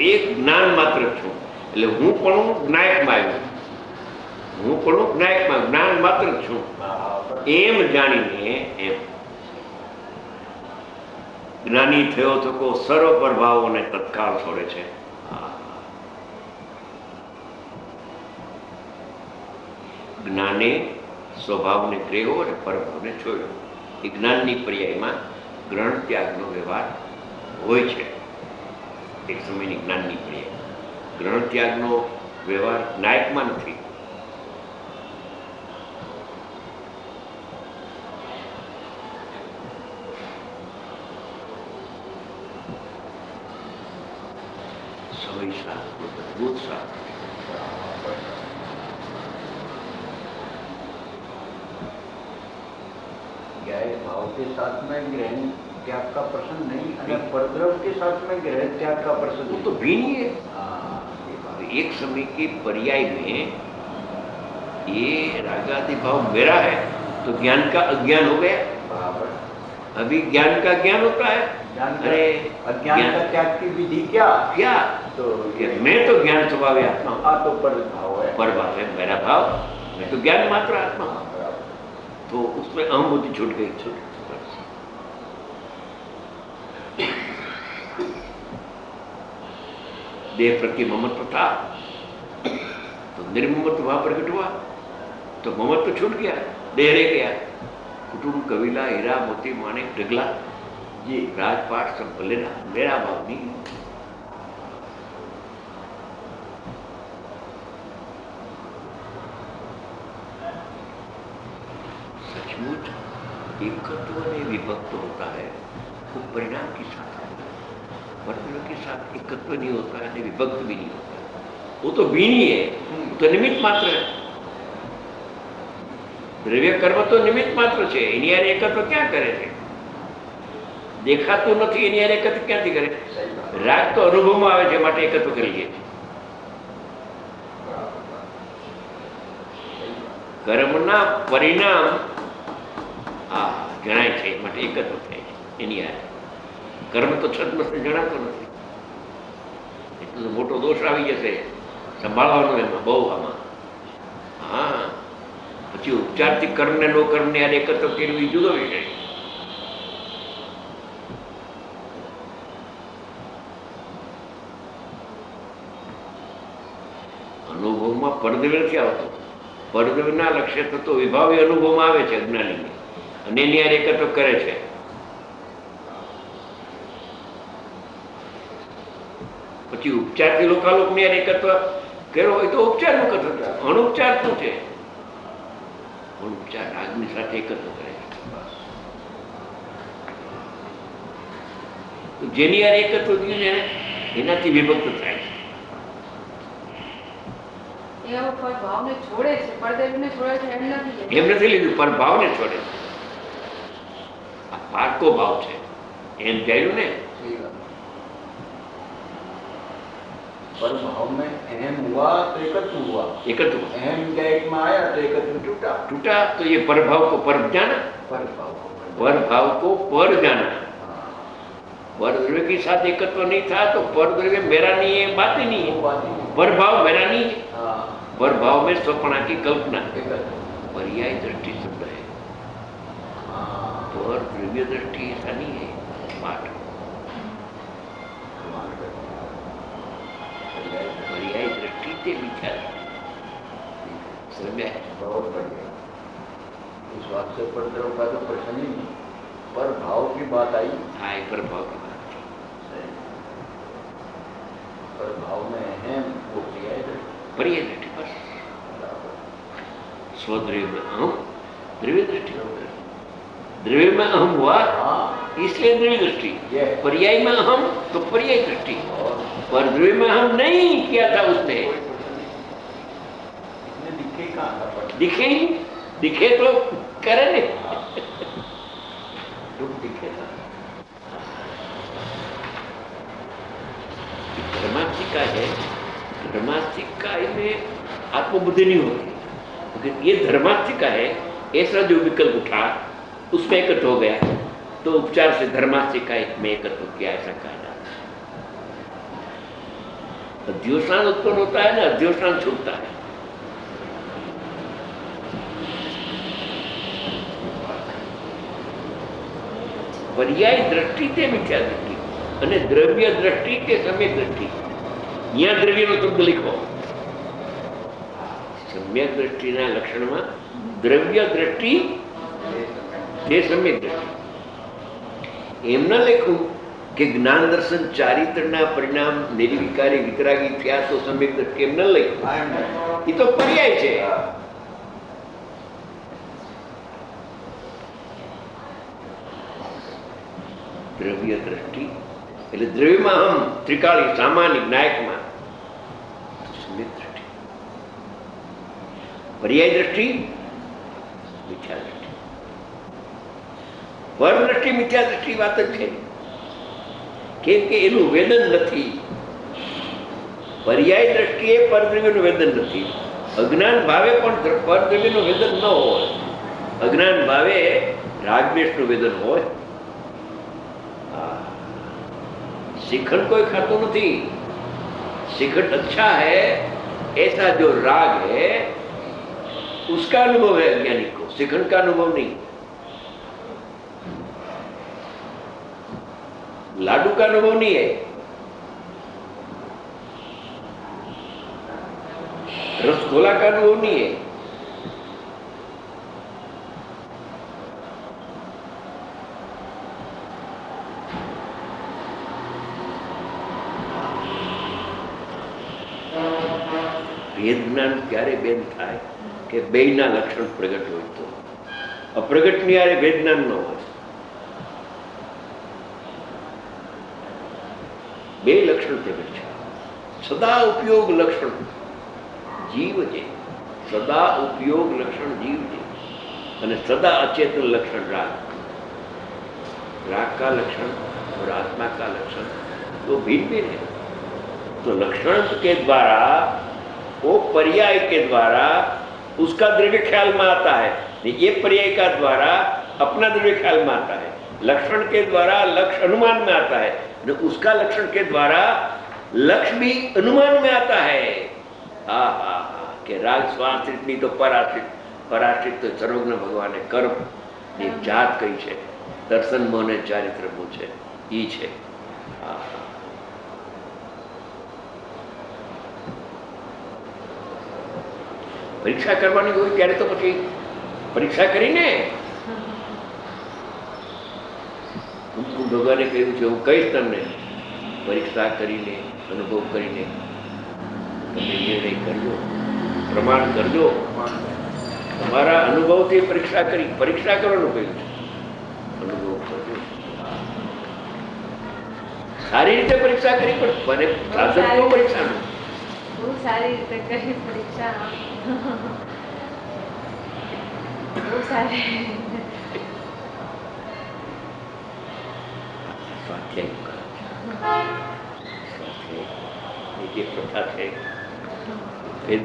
[SPEAKER 2] એક જ્ઞાન માત્ર છું, એટલે હું પણ જ્ઞાયકમાં આવ્યું, હું પણ જ્ઞાયકમાં જ્ઞાન માત્ર છું એમ જાણીને એમ જ્ઞાની થયો તો કો સર્વ પ્રભાવોને તત્કાળ છોડે છે. જ્ઞાને સ્વભાવને ગ્રહ્યો અને પરભાવને છોડ્યો. એ જ્ઞાનની પર્યાયમાં ગ્રહણ ત્યાગનો વ્યવહાર હોય છે. એક સમયની જ્ઞાનની પર્યાય ગ્રહણ ત્યાગનો વ્યવહાર જ્ઞાયકમાં નથી, अद्भुत साधन।
[SPEAKER 3] भाव के साथ में ग्रहण त्याग का प्रश्न नहीं, અને परद्रव के साथ में ग्रहण त्याग का प्रश्न
[SPEAKER 2] वो तो भिन्न ही है।
[SPEAKER 3] हाँ,
[SPEAKER 2] एक समय के पर्याय में ये रागादि भाव मेरा है तो ज्ञान का अज्ञान हो गया।
[SPEAKER 3] बराबर।
[SPEAKER 2] अभी ज्ञान का ज्ञान होता है। अरे
[SPEAKER 3] अज्ञान का त्याग की विधि क्या
[SPEAKER 2] क्या
[SPEAKER 3] तो
[SPEAKER 2] मैं तो ज्ञान स्वभाव आत्मा हूँ।
[SPEAKER 3] तो पर भाव है,
[SPEAKER 2] पर भाव है मेरा भाव, मैं तो ज्ञान मात्र आत्मा हूँ। तो उसमें अहम बुद्धि छूट गई। देह प्रति ममत्व था तो निर्ममत्व भाव प्रकट हुआ, तो ममत्व छूट गया, देह रह गया। कुटुंब कबीला हीरा मोती माणिक ढगला
[SPEAKER 3] जी
[SPEAKER 2] राजपाट सब भलेना, मेरा भाव नहीं। सचमुच एकत्व में विभक्त होता है वो परिणाम के साथ है, वर्तन के साथ एकत्व नहीं होता है, विभक्त भी नहीं होता है। वो तो बीन ही है, वो तो निमित्त मात्र है। દ્રવ્ય કર્મ તો નિમિત્ત માત્ર છે, એની યાર એકત્વ ક્યાં કરે છે? દેખાતું નથી એની યાર એકત્વ ક્યાંથી કરે? રાગ તો અનુભવમાં આવે છે માટે એકત્વ કરી લે છે। કર્મના પરિણામ જણાય છે માટે એકત્વ થાય છે એની યાર। કર્મ તો છદ્મસ્ત જણાતો નથી, એટલો મોટો દોષ આવી જશે સંભાળવાનો એમાં બહુ આમાં। હા પછી ઉપચારથી કર્મ ને નો કર્મ ને એકત્ર કરવી જુદો વિષય। અનુભવમાં પરદ્રવ્ય નથી આવતો, પરદ્રવ્યના લક્ષ્ય થતો વિભાવી અનુભવમાં આવે છે અજ્ઞાનીને, અને એની યાર એકત્ર કરે છે। પછી ઉપચારથી લોકાલોકની યાર એકત્વ કર્યો હોય તો ઉપચારનું કથન, અણુપચાર શું છે? ઉપચાર આગની સાથે એકત્ર કરે છે, જેની યાર એકત્ર થયું છે એનાથી વિભક્ત થાય છે। એમ નથી લીધું, પર ભાવને છોડે છે। આ પારકો ભાવ છે એમ જાણ્યું ને।
[SPEAKER 3] पर भाव में अहम हुआ तो एकत्व हुआ,
[SPEAKER 2] एकत्व
[SPEAKER 3] अहम डायरेक्ट में आया तो एकत्व टूटा।
[SPEAKER 2] टूटा तो ये पर भाव को पर जाना,
[SPEAKER 3] पर भाव
[SPEAKER 2] को पर जाना। पर द्रव्य के साथ एकत्व नहीं था तो पर द्रव्य मेरा नहीं है, बात ही नहीं है। पर भाव मेरा नहीं है, पर भाव में स्वप्ना की कल्पना, पर्याय दृष्टि शब्द है। पर द्रव्य दृष्टि ऐसा नहीं है पाठ, पर्याय दृष्टि से विचार समझ।
[SPEAKER 3] बहुत बढ़िया। इस बात से परद्रव का तो प्रश्न ही नहीं, पर भाव की बात आई।
[SPEAKER 2] हाँ, पर भाव की बात।
[SPEAKER 3] पर भाव में अहम वो पर्याय
[SPEAKER 2] दृष्टि बस। स्वद्रव्य में अहम, द्रव्य दृष्टि, द्रव्य में अहम हुआ इसलिए द्रव्य दृष्टि, पर्याय में अहम तो पर्याय दृष्टि। पर द्रव्य में हम नहीं किया था उसने,
[SPEAKER 3] दिखे कहाँ था?
[SPEAKER 2] दिखे ही, दिखे तो करे नहीं, दिखे था। धर्मास्तिका है, धर्मास्तिका में आत्मबुद्धि नहीं होती, क्योंकि ये धर्मास्तिका है। ऐसा जो विकल्प उठा उसमें एकत्र हो गया तो उपचार से धर्मास्तिका में एकत्र किया, ऐसा कहा जाता है। अध्योषण उत्पन्न होता है ना, अध्योषण छूटता है। पर्याय दृष्टि ते मिथ्या दृष्टि અને દ્રવ્ય દ્રષ્ટિ તે સમ્યક દ્રષ્ટિ। અહીંયા દ્રવ્યનો શબ્દ લીખો। સમ્યક દ્રષ્ટિના લક્ષણમાં દ્રવ્ય દ્રષ્ટિ તે સમ્યક દ્રષ્ટિ। એમ ન લખું કે જ્ઞાન દર્શન ચારિત્રના પરિણામ નિર્વિકારી વિતરાગી થયા તો સમ્યક દ્રષ્ટિ, એમ ન લખ્યું। એ તો પર્યાય છે। દ્રવ્ય દ્રષ્ટિ એટલે દ્રવ્યમાં અહમ ત્રિકાળી સામાન્ય નાયકમાં વિવિધ દ્રષ્ટિ. પર્યાય દ્રષ્ટિ મિથ્યા દ્રષ્ટિ. પર દ્રષ્ટિ મિથ્યા દ્રષ્ટિ વાત જ છે, કેમ કે એનું વેદન નથી. પર્યાય દ્રષ્ટિએ પરદ્રવ્યનું વેદન નથી. અજ્ઞાન ભાવે પણ પરદ્રવ્યનું વેદન ન હોય. અજ્ઞાન ભાવે રાગદ્વેષનું વેદન હોય. शिखंड कोई खातो नहीं. शिखंड अच्छा है ऐसा जो राग है उसका अनुभव है अज्ञानी को, शिखंड का अनुभव नहीं. लाडू का अनुभव नहीं है, रसगोला का अनुभव नहीं है. भेद ज्ञान क्यारे बेन थाय के बेयना लक्षण प्रगट होय तो. अप्रगटनी यारे भेद ज्ञान न होय. बे लक्षण प्रगट छे. सदा उपयोग लक्षण जीव छे, सदा उपयोग लक्षण जीव छे, અને सदा अचेतन लक्षण राग. राग का लक्षण और आत्मा का लक्षण तो भिन्न है. तो लक्षण के द्वारा, वो पर्याय के द्वारा उसका द्रव्य ख्याल में आता है, ये पर्याय का द्वारा अपना द्रव्य ख्याल में आता है. लक्षण के द्वारा लक्ष्य अनुमान में आता है, उसका लक्षण के द्वारा लक्ष्य भी अनुमान में आता है. हाँ हाँ हाँ, कि राग स्वाश्रित नहीं तो पराश्रित. पराश्रित तो सर्वज्ञ भगवान कर्म एक जात कही है. दर्शन मोह ने चारित्र मोह है, ई है. हाँ हाँ, परीक्षा करवानी होय त्यारे तो पछी परीक्षा करीने भगवाने कह્યું છે, હું કહીશ તમને, પરીક્ષા કરીને અનુભવ કરીને તમે નિર્ણય કરજો, પ્રમાણ કરજો. તમારા અનુભવથી પરીક્ષા કરી, પરીક્ષા કરવાનું કહ્યું છે, અનુભવ કરજો. સારી રીતે પરીક્ષા કરી, પણ સાધન તો પરીક્ષાનું
[SPEAKER 4] બહુ સારી રીતે કરી પરીક્ષા. બહુ સારી.
[SPEAKER 2] સ્વાધ્યાય જે પ્રથા છે વેદ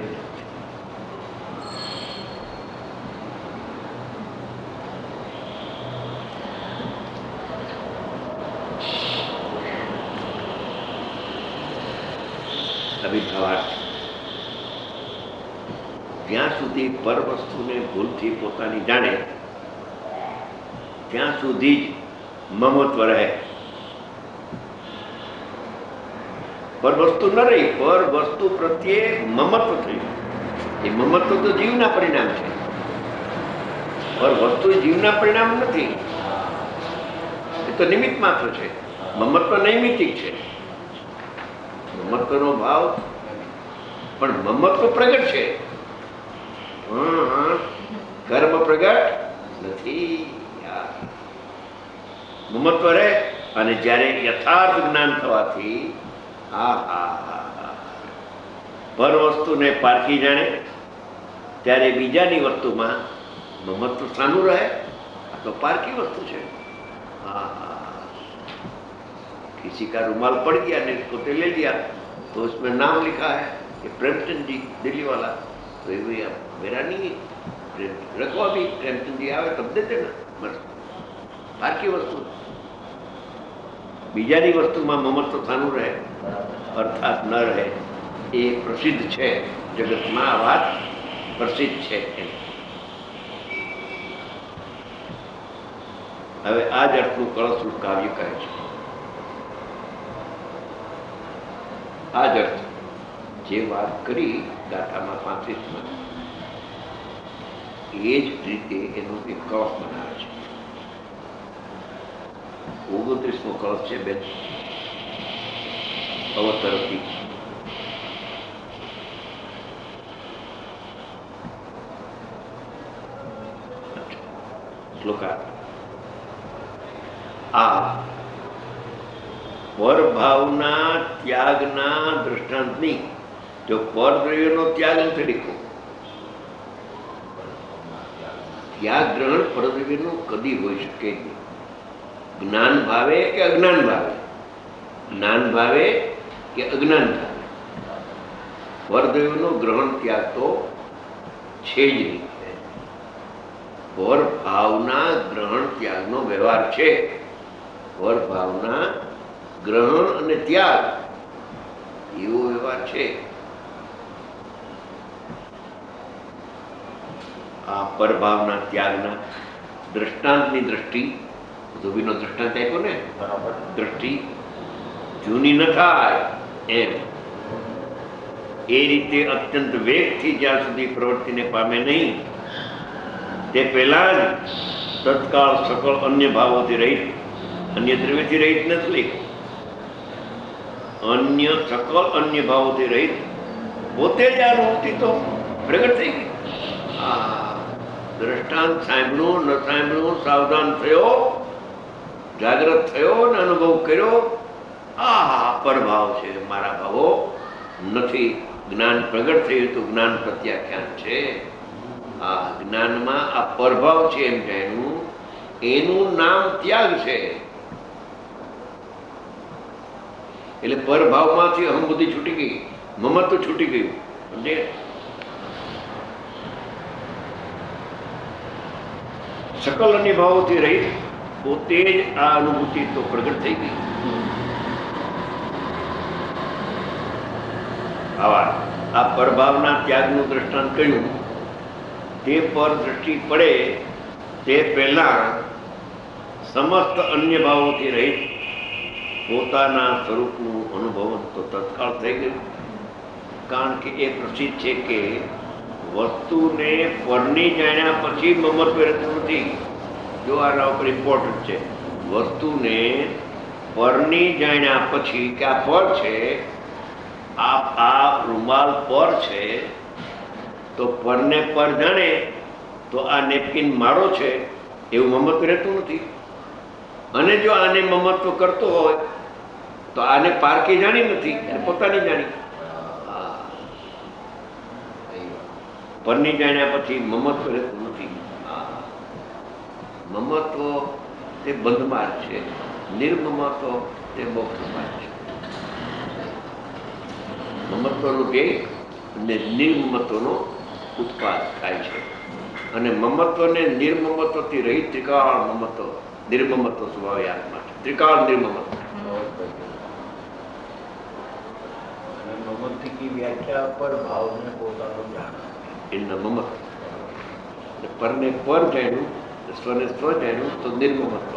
[SPEAKER 2] અભિભાવાર્થ. જ્યાં સુધી પર વસ્તુને ભૂલથી પોતાની જાણે ત્યાં સુધી જ મમત્વ રહે. પર વસ્તુ ન રહી, પર વસ્તુ પ્રત્યે મમત્વ થયું. એ મમત્વ તો જીવના પરિણામ છે. પર વસ્તુ જીવના પરિણામ નથી, એ તો નિમિત્ત માત્ર છે. મમત્વ નૈમિતિક છે. મમત્વનો ભાવ પણ મમત્વ પ્રગટ છે, કર્મ પ્રગટ નથી. મમત્વ રહે અને જ્યારે યથાર્થ જ્ઞાન થવાથી પર વસ્તુને પારખી જાણે ત્યારે બીજાની વસ્તુમાં મમત્વ શાનું રહે? આ તો પારખી વસ્તુ છે. किसी का रुमाल पड़ गया ने उसको ले लिया तो उसमें नाम लिखा है कि प्रेमचंद जी दिल्ली वाला, तो ये भैया मेरा नहीं है, रखो अभी प्रेमचंद जी आवे तब देते ना. बस बाकी वस्तु बीजानी वस्तुમાં મમત્વ થાનું રહે અર્થાત ન રહે. એ પ્રસિદ્ધ છે જગતમાં, આ વાત પ્રસિદ્ધ છે. હવે આ જ અર્થનું કળશરૂપ કાવ્ય કહે છે. આ જ અર્થ જે વાત કરી ગાથામાં 35માં, એ જ રીતે એનું એક કળશ બનાવે છે. 29મો કળશ છે બેન અવતરતી. શ્લોકા આ પરભાવના ત્યાગના દૃષ્ટાંતની જો પરદ્રવ્યનો ત્યાગ નથી લીધો, ત્યાગ ગ્રહણ પરદ્રવ્યનું કદી હોઈ શકે જ નહીં. જ્ઞાન ભાવે કે અજ્ઞાન ભાવે, જ્ઞાન ભાવે કે અજ્ઞાન ભાવે, પરદ્રવ્યનો ગ્રહણ ત્યાગ તો છે જ નહીં. પર ભાવના ગ્રહણ ત્યાગનો વ્યવહાર છે. પર ભાવના ગ્રહણ અને ત્યાગ એવો વ્યવહાર છે. આ પરભાવના ત્યાગના દ્રષ્ટાંતની દ્રષ્ટિ, ધોબીનો દ્રષ્ટાંત આપ્યો ને,
[SPEAKER 3] બરાબર.
[SPEAKER 2] દ્રષ્ટિ જૂની ન થાય એમ એ રીતે અત્યંત વેગથી જ્યાં સુધી પ્રવૃત્તિને પામે નહીં તે પહેલા જ તત્કાળ સકળ અન્ય ભાવોથી રહિત, અન્ય દ્રવ્યથી રહિત નથી, અન્ય સકળ અન્ય ભાવોથી રહિત પોતે જ આ અનુભૂતિ તો પ્રગટ થઈ ગઈ. આ દ્રષ્ટાંત સાંભળ્યું ન સાંભળ્યું, સાવધાન થયો, જાગ્રત થયો ને અનુભવ કર્યો, આ પરભાવ છે, મારા ભાવો નથી. જ્ઞાન પ્રગટ થયું તો જ્ઞાન પ્રત્યાખ્યાન છે. આ જ્ઞાનમાં આ પરભાવ છે એમ જાણ્યું, એનું નામ ત્યાગ છે. એટલે પરભાવમાંથી અહંબુદ્ધિ છૂટી ગઈ, મમત્વ છૂટી ગયું. સમજે? સકલ અન્ય ભાવોથી રહિત પોતે જ આ અનુભૂતિ તો પ્રગટ થઈ ગઈ. આ પરભાવના ત્યાગનું દ્રષ્ટાંત કહ્યું. તે પર દ્રષ્ટિ પડે તે પહેલા સમસ્ત અન્ય ભાવોથી રહિત પોતાના સ્વરૂપનું અનુભવ તો તત્કાળ થઈ ગયું. કારણ કે એ પ્રસિદ્ધ છે કે વસ્તુને પરની જાણ્યા પછી મમત્વ રહેતું નથી. જો આના ઉપર ઇમ્પોર્ટન્ટ છે, વસ્તુને પરની જાણ્યા પછી કે આ પર છે, આ રૂમાલ પર છે, તો પરને પર જાણે તો આ નેપકિન મારો છે એવું મમત્વ રહેતું નથી. અને જો આને મમત્વ કરતો હોય તો આને પારકી જાણી નથી, પોતાની જાણી. પરની જાણ્યા પછી મમત્વ રહેતું નથી. મમત્વ તે બંધ માર્ગ છે, નિર્મમત્વ તે મોક્ષ માર્ગ છે. મમત્વનો ધ્યેય અને નિર્મમત્વનો ઉત્પાદ થાય છે. અને મમત્વ ને નિર્મમત્વથી રહિત ત્રિકાળ મમત્વ, નિર્મમત્વ સ્વભાવ આત્મા છે. ત્રિકાળ નિર્મમત્વ.
[SPEAKER 3] મમત્વ की व्याख्या पर भाव ने પોતાનો જાણ
[SPEAKER 2] એના મમત્વ. પરને પર જાણ્યું, સ્વને સ્વ જાણ્યું તો નિર્મમત્વ.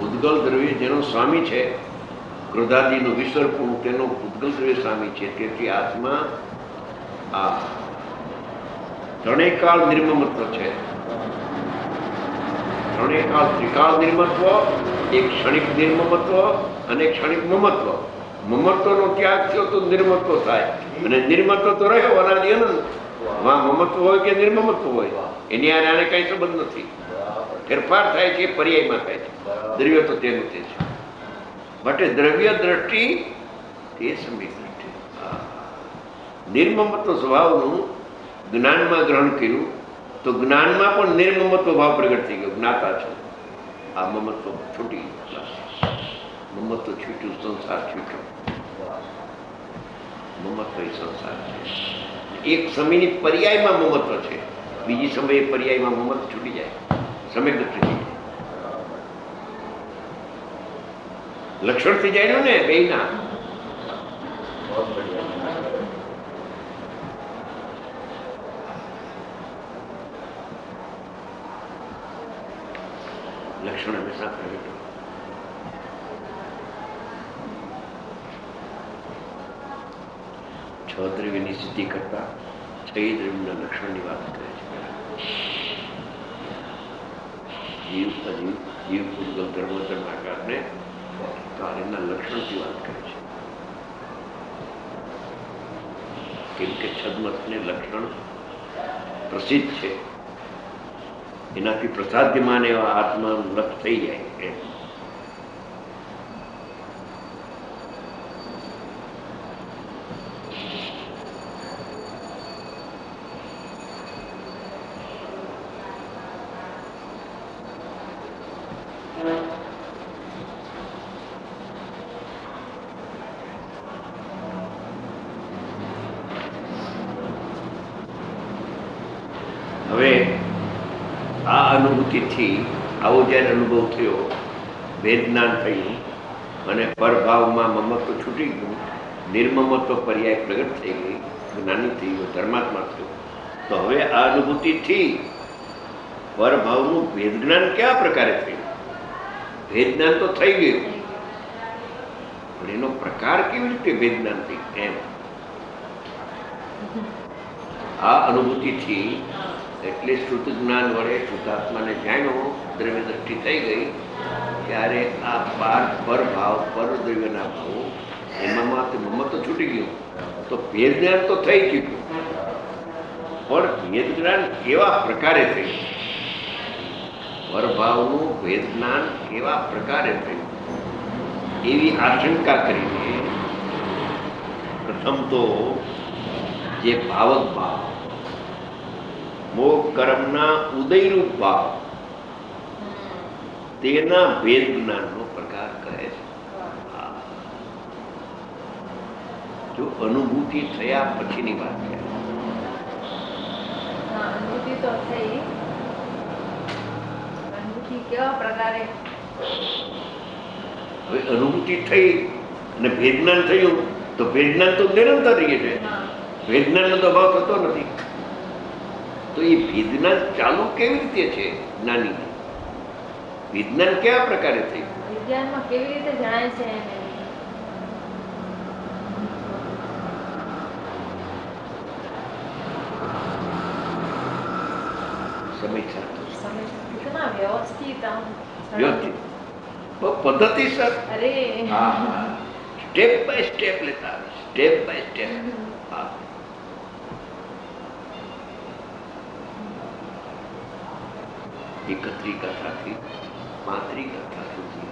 [SPEAKER 2] ઉદ્ગલ દ્રવ્ય જેનો સ્વામી છે, ક્રોધાદિનું વિસર્પણ તેનો ઉદ્ગલ દ્રવ્ય સ્વામી છે. તેથી આત્મા આ ત્રણેય કાળ નિર્મમત્વ છે. ત્રણેય કાળ ત્રિકાળ નિર્મત્વ, એક ક્ષણિક નિર્મમત્વ અને એક ક્ષણિક મમત્વ. મમત્વનો ત્યાગ થયો તો નિર્મત્વ થાય, અને નિર્મત્વ તો રહ્યો અનાદિ અનંત. મમત્વ હોય કે નિર્મમત્વ હોય એની આને કઈ સંબંધ નથી. ફેરફાર થાય છે, પર્યાયમાં થાય છે. દ્રવ્ય તો તેનું તે છે. માટે દ્રવ્ય દ્રષ્ટિ તે સમ્યક દ્રષ્ટિ. નિર્મમત્વ સ્વભાવનું જ્ઞાનમાં ગ્રહણ કર્યું તો જ્ઞાનમાં પણ નિર્મમત્વ ભાવ પ્રગટ થઈ ગયો. જ્ઞાતા છે, આ મમત્વ છૂટી ગયું. મમત્વ છૂટ્યું, સંસાર છૂટ્યો. મમત્વ એ સંસાર છે. એક સમયની પર્યાયમાં મમત્વ છે, બીજી સમયે પર્યાયમાં મમત્વ છૂટી જાય, સમ્યક દ્રષ્ટિ થઈ જાય. લક્ષણ થઈ જાય ને બેયના. લક્ષણ હંમેશા પ્રગટ. છ દ્રવ્યની સિદ્ધિ કરતા છ દ્રવ્યના લક્ષણની વાત કરે છે. જીવ, અજીવ, જીવ, પૂતગલ, ધર્મ, ધર્માકારને કાર્યના લક્ષણથી વાત કરે છે. કેમ કે છદમતને લક્ષણ પ્રસિદ્ધ છે, એનાથી પ્રસાદ્યમાન એવા આત્માનું લક્ષ થઈ જાય. હવે આ અનુભૂતિથી આવો જ્યારે અનુભવ થયો, વેદનાન થયું અને પરભાવમાં મમત્વ છૂટી ગયું, નિર્મમત્વ પર્યાય પ્રગટ થઈ ગઈ, જ્ઞાની થઈ ગયો, ધર્માત્મા થયો. તો હવે આ અનુભૂતિથી પરભાવનું ભેદજ્ઞાન કયા પ્રકારે થયું? ભેદજ્ઞાન તો થઈ ગયું, પણ એનો પ્રકાર કેવી રીતે ભેદજ્ઞાન થઈ એમ આ અનુભૂતિથી એટલે શ્રુત જ્ઞાન વડે શુદ્ધાત્માને જાણ્યો, દ્રવ્ય દ્રષ્ટિ થઈ ગઈ, ત્યારે આ પરભાવ પરદ્રવ્યના ભાવો એમાં મમત્વ છૂટી ગયું. તો ભેદ જ્ઞાન તો થઈ ચૂક્યું, પણ ભેદ જ્ઞાન કેવા પ્રકારે થયું? પરભાવનું ભેદ જ્ઞાન કેવા પ્રકારે થયું એવી આશંકા કરીને પ્રથમ તો જે ભાવક ભાવ, મોહ કર્મના ઉદયરૂપ ભાવ, તેના ભેદ જ્ઞાનનો પ્રકાર કહે છે. જો અનુભૂતિ થયા પછીની વાત છે.
[SPEAKER 4] અનુભૂતિ તો થઈ, અનુભૂતિ કેવા પ્રકારે?
[SPEAKER 2] હવે અનુભૂતિ થઈ અને ભેદજ્ઞાન થયું તો ભેદજ્ઞાન તો નિરંતર રહે છે, ભેદજ્ઞાનનો તો અભાવ થતો નથી. તો એ ભેદજ્ઞાન ચાલુ કેવી રીતે છે? જ્ઞાની વિજ્ઞાન કેવા પ્રકારે થયું?
[SPEAKER 4] વિજ્ઞાનમાં કેવી રીતે જાણે છે એને?
[SPEAKER 2] સમીક્ષા
[SPEAKER 4] कितना व्यवस्थित
[SPEAKER 2] વ્યવસ્થિત, બહુ પદ્ધતિસર,
[SPEAKER 4] अरे
[SPEAKER 2] સ્ટેપ બાય સ્ટેપ લેતા, સ્ટેપ બાય સ્ટેપ. એકત્રી કથાથી 35 કથા સુધી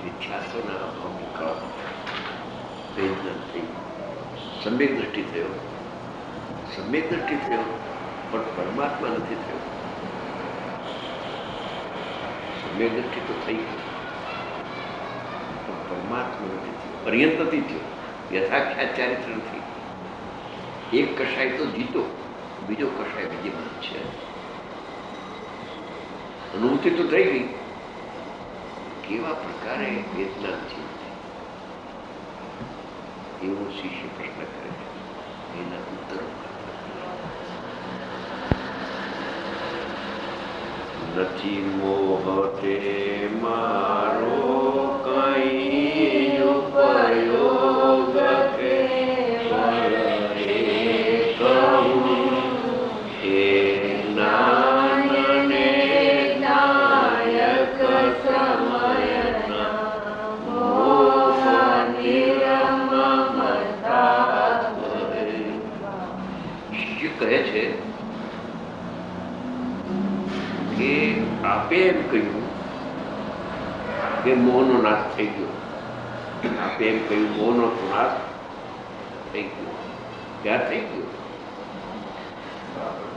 [SPEAKER 2] વિખ્યાતોના અભાવની કળા ભેદજ્ઞાન થઈ, સમ્યક દ્રષ્ટિ થયો, સમ્યક દ્રષ્ટિ થયો, પણ પરમાત્મા નથી થયો. સમ્યક દ્રષ્ટિ તો થઈ ગઈ, પણ પરમાત્મા નથી થયો, પર્યંત નથી થયો, યથાખ્યાત ચારિત્ર નથી. એક કષાય તો જીતો, બીજો કષાય વિદ્યમાન છે. અનુભૂતિ તો થઈ ગઈ, કેવા પ્રકારે વેદના છે એવો શિષ્ય પ્રશ્ન કરે છે. એના ઉત્તરો નથી મોહતે મારો કઈ ઉપયોગ કે કહે છે કે આપે એમ કહ્યું કે મોહનો નાશ થઈ ગયો. આપે એમ કહ્યું મોહનો નાશ થઈ ગયો. ક્યાં થઈ ગયો?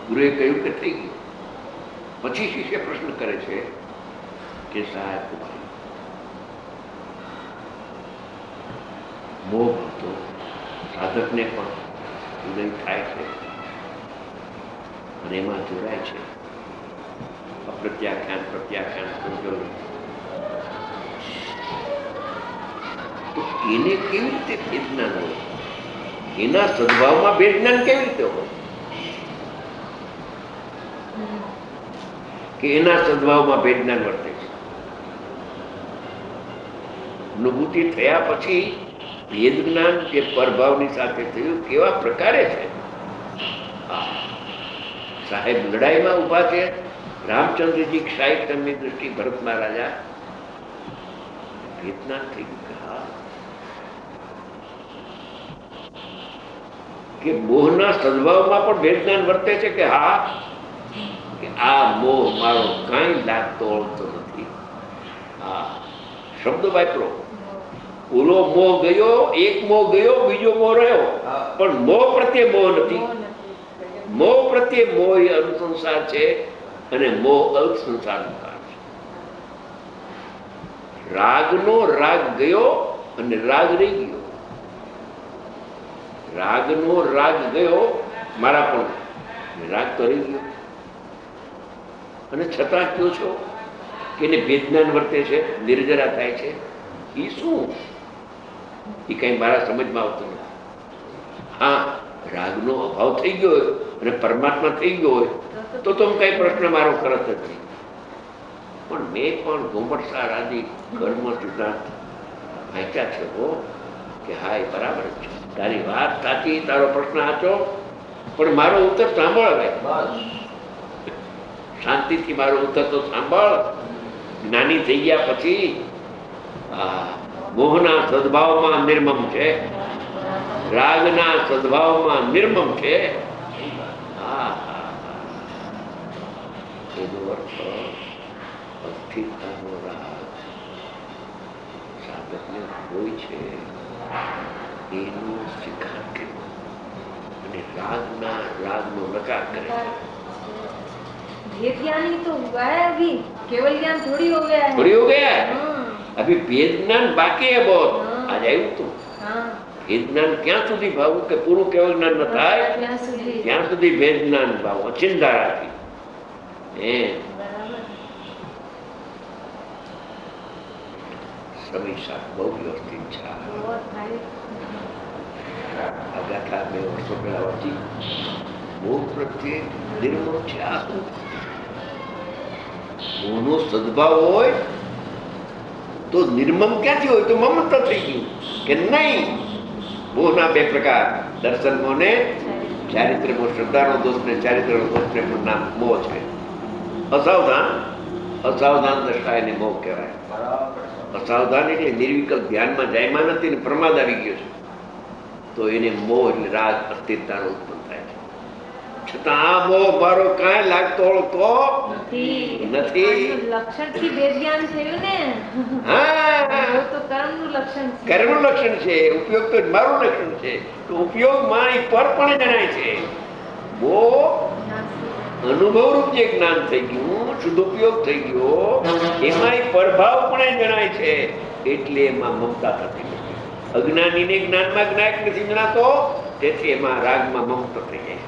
[SPEAKER 2] ગુરુએ કહ્યું કે થઈ ગયો. પછી શિષ્ય પ્રશ્ન કરે છે કે સાહેબ મોહ તો સાધકને પણ ઉદય થાય છે અને એમાં જોડાય છે. અપ્રત્યાખ્યાન પ્રત્યાખ્યાન સંજોગ, તો એને કેવી રીતે ભેદજ્ઞાન હોય? એના સદભાવમાં ભેદજ્ઞાન કેવી રીતે હોય? કે એના સદભાવમાં ભેદજ્ઞાન વર્તે છે. અનુભૂતિ થયા પછી ભેદ જ્ઞાન જે પરભાવની સાથે થયું કેવા પ્રકારે છે? સાહેબ લડાઈમાં ઉભા છે, રામચંદ્રજી ક્ષાયક તેમની દ્રષ્ટિ ભરત મહારાજા ભેદજ્ઞાન થઈ ગયું કે મોહના સદભાવમાં પણ ભેદજ્ઞાન વર્તે છે કે હા, કે આ મોહ મારો કઈ લાગતો ઓળખતો નથી. હા, શબ્દ વાપરો. ઓલો મોહ ગયો, એક મોહ ગયો, બીજો મોહ રહ્યો, પણ મોહ પ્રત્યે મોહ નથી. મોહ પ્રત્યે મોહ એ અનુસંસાર છે અને મોહ અલ્પ સંસારનું કારણ છે. રાગનો રાગ ગયો અને રાગ રહી ગયો. રાગનો રાગ ગયો મારા પણ, રાગ તો રહી ગયો, અને છતાં કહો છો કે એને ભેદજ્ઞાન વર્તે છે, નિર્જરા થાય છે. એ શું? એ કઈ મારા સમજમાં આવતું નથી. હા, રાગનો અભાવ થઈ ગયો હોય અને પરમાત્મા થઈ ગયો હોય તો કઈ પ્રશ્ન મારો કરત જ નહીં. પણ મેં પણ ઘુમટસાર આદિ કર્મ સિદ્ધાંત વાંચ્યા છે હો, કે હા એ બરાબર છે, તારી વાત સાચી, તારો પ્રશ્ન સાચો, પણ મારો ઉત્તર સાંભળ. હવે
[SPEAKER 3] બસ
[SPEAKER 2] શાંતિથી મારો ઉત્તર તો સાંભળ. જ્ઞાની થઈ ગયા પછી મોહના સદભાવમાં નિર્મમ છે, રાગના સદભાવમાં નિર્મમ છે. એનો અર્થ અસ્થિરતાનો રાગ સાધકને હોય છે, એનું શિખાર કર્યું અને રાગનો નકાર કરે.
[SPEAKER 4] भेद ज्ञान ही तो हुआ है, अभी केवल ज्ञान थोड़ी हो गया है.
[SPEAKER 2] थोड़ी हो गया है, अभी भेद ज्ञान बाकी है बहुत. आज આવ્યું તું भेद ज्ञान ક્યાં સુધી ભાવું કે પૂરું કેવલ જ્ઞાન ન થાય ત્યાં સુધી ભેદ જ્ઞાન ભાવ અચિંતા રાખી. સમય સાથ બહુ વ્યવસ્થિત છે. અગાથા 2 વર્ષો પહેલા વાંચી, મોહ પ્રત્યે નિર્મમ છે. આ શું? મોહનો સદભાવ હોય તો નિર્મમ ક્યાંથી હોય? તો મમતા થઈ ગયું કે નહીં. મોહના 2 પ્રકાર, દર્શન મોહ ને ચારિત્ર મોહ. શ્રદ્ધાનો દોષ ને ચારિત્રનો દોષ ને પણ નામ મોહ છે. અસાવધાન દશા એને મોહ કહેવાય. અસાવધાન એટલે નિર્વિકલ્પ ધ્યાનમાં જાયમાં નથી ને પ્રમાદ આવી ગયો છે, તો એને મોહ એટલે રાગ અસ્થિરતાનો ઉત્પન્ન થાય છે. છતાં આ મોહ મારો કાંઈ લાગતો તો નથી.
[SPEAKER 4] લક્ષણથી ભેદ જ્ઞાન થયું ને.
[SPEAKER 2] હા,
[SPEAKER 4] તો કર્મનું લક્ષણ છે.
[SPEAKER 2] કર્મનું લક્ષણ છે, ઉપયોગ તો મારું લક્ષણ છે. તો ઉપયોગમાં એ પર પણ જણાય છે. મોહ અનુભવરૂપ જે જ્ઞાન થઈ ગયું, શુદ્ધ ઉપયોગ થઈ ગયો, એમાં પરભાવ પણ જણાય છે. એટલે એમાં મમતા થતી નથી. અજ્ઞાનીને જ્ઞાનમાં જ્ઞાયક નથી જણાતો, તેથી એમાં રાગમાં મમતા થઈ જાય.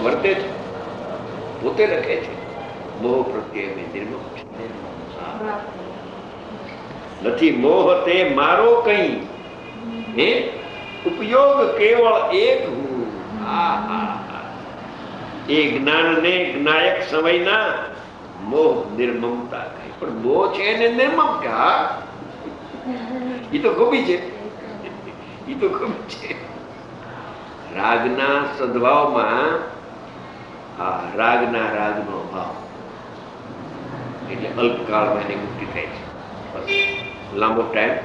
[SPEAKER 2] વર્તે છે, પોતે લખે છે, મોહ પ્રત્યે નિર્મમ છે. નથી મોહ તે મારો કઈ, હે ઉપયોગ કેવળ એક હું. એ જ્ઞાનને જ્ઞાયક સમયના મોહ નિર્મમતા કહે. પણ મોહ છે એને નિર્મમ કે? હા, એ તો ખૂબી છે, એ તો ખૂબી છે. રાગના સદભાવમાં રાગનો ભાવ એટલે અલ્પકાળમાં એની મુક્તિ થાય છે. બસ લાંબો ટાઈમ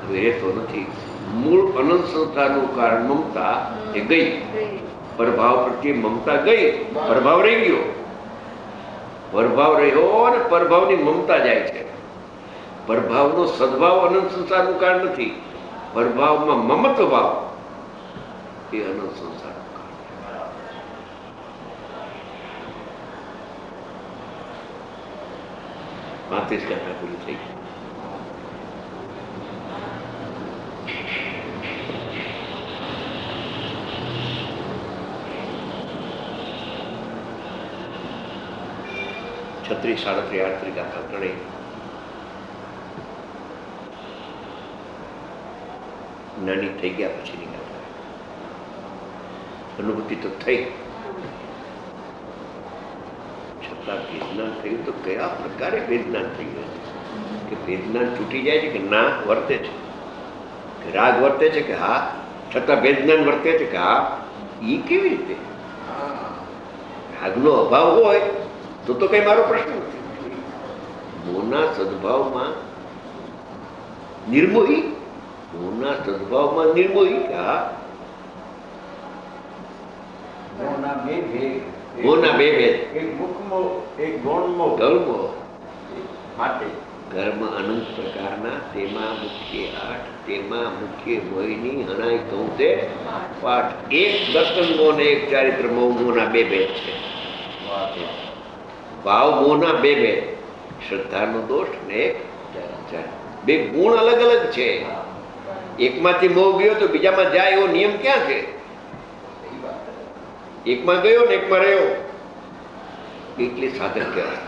[SPEAKER 2] હવે રહેતો નથી. મૂળ અનંત સંસ્થાનું કારણ મમતા એ ગઈ, પ્રભાવ પ્રત્યે મમતા ગઈ, પ્રભાવ રહી ગયો. પ્રભાવ રહ્યો અને પ્રભાવની મમતા જાય છે. પ્રભાવનો સદભાવ અનંત સંસારનું કારણ નથી, પ્રભાવમાં મમત્વ ભાવ એ અનંત સંસારનું કારણ. માત્રીસ કથા પૂરી થઈ ગઈ. છત્રીસ, 37, 38 ગાથા ત્રણેય નાની થઈ ગયા પછીની ગાથા. અનુભૂતિ તો થઈ, છતાં ભેદજ્ઞાન થયું તો કયા પ્રકારે ભેદજ્ઞાન થઈ ગયું કે ભેદજ્ઞાન છૂટી જાય છે કે ના વર્તે છે, કે રાગ વર્તે છે કે હા, છતાં ભેદજ્ઞાન વર્તે છે કે હા. એ કેવી રીતે? રાગનો અભાવ હોય તો કઈ મારો પ્રશ્ન નથી. મોહના સદભાવમાં નિર્મોહી, મોહના સદભાવમાં નિર્મોહી કે હા.
[SPEAKER 3] મોહના બે ભેદ, એક મુખમોહ, એક ગૌણમોહ.
[SPEAKER 2] ગૌણમોહ
[SPEAKER 3] માટે
[SPEAKER 2] કર્મ અનંત પ્રકારના, તેમાં મુખ્ય 8, તેમાં મુખ્ય મોહિની હણાય 73 પાઠ. એક દર્શન મોહ ને એક ચારિત્ર મોહ, મોહના 2 ભેદ છે. ભાવ મોહના 2 ભેદ, શ્રદ્ધાનો દોષ ને 2 ગુણ અલગ અલગ છે. એકમાંથી મોહ ગયો તો બીજામાં જાય એવો નિયમ ક્યાં છે? એકમાં ગયો ને એકમાં રહ્યો એટલે સાધક કહેવાય.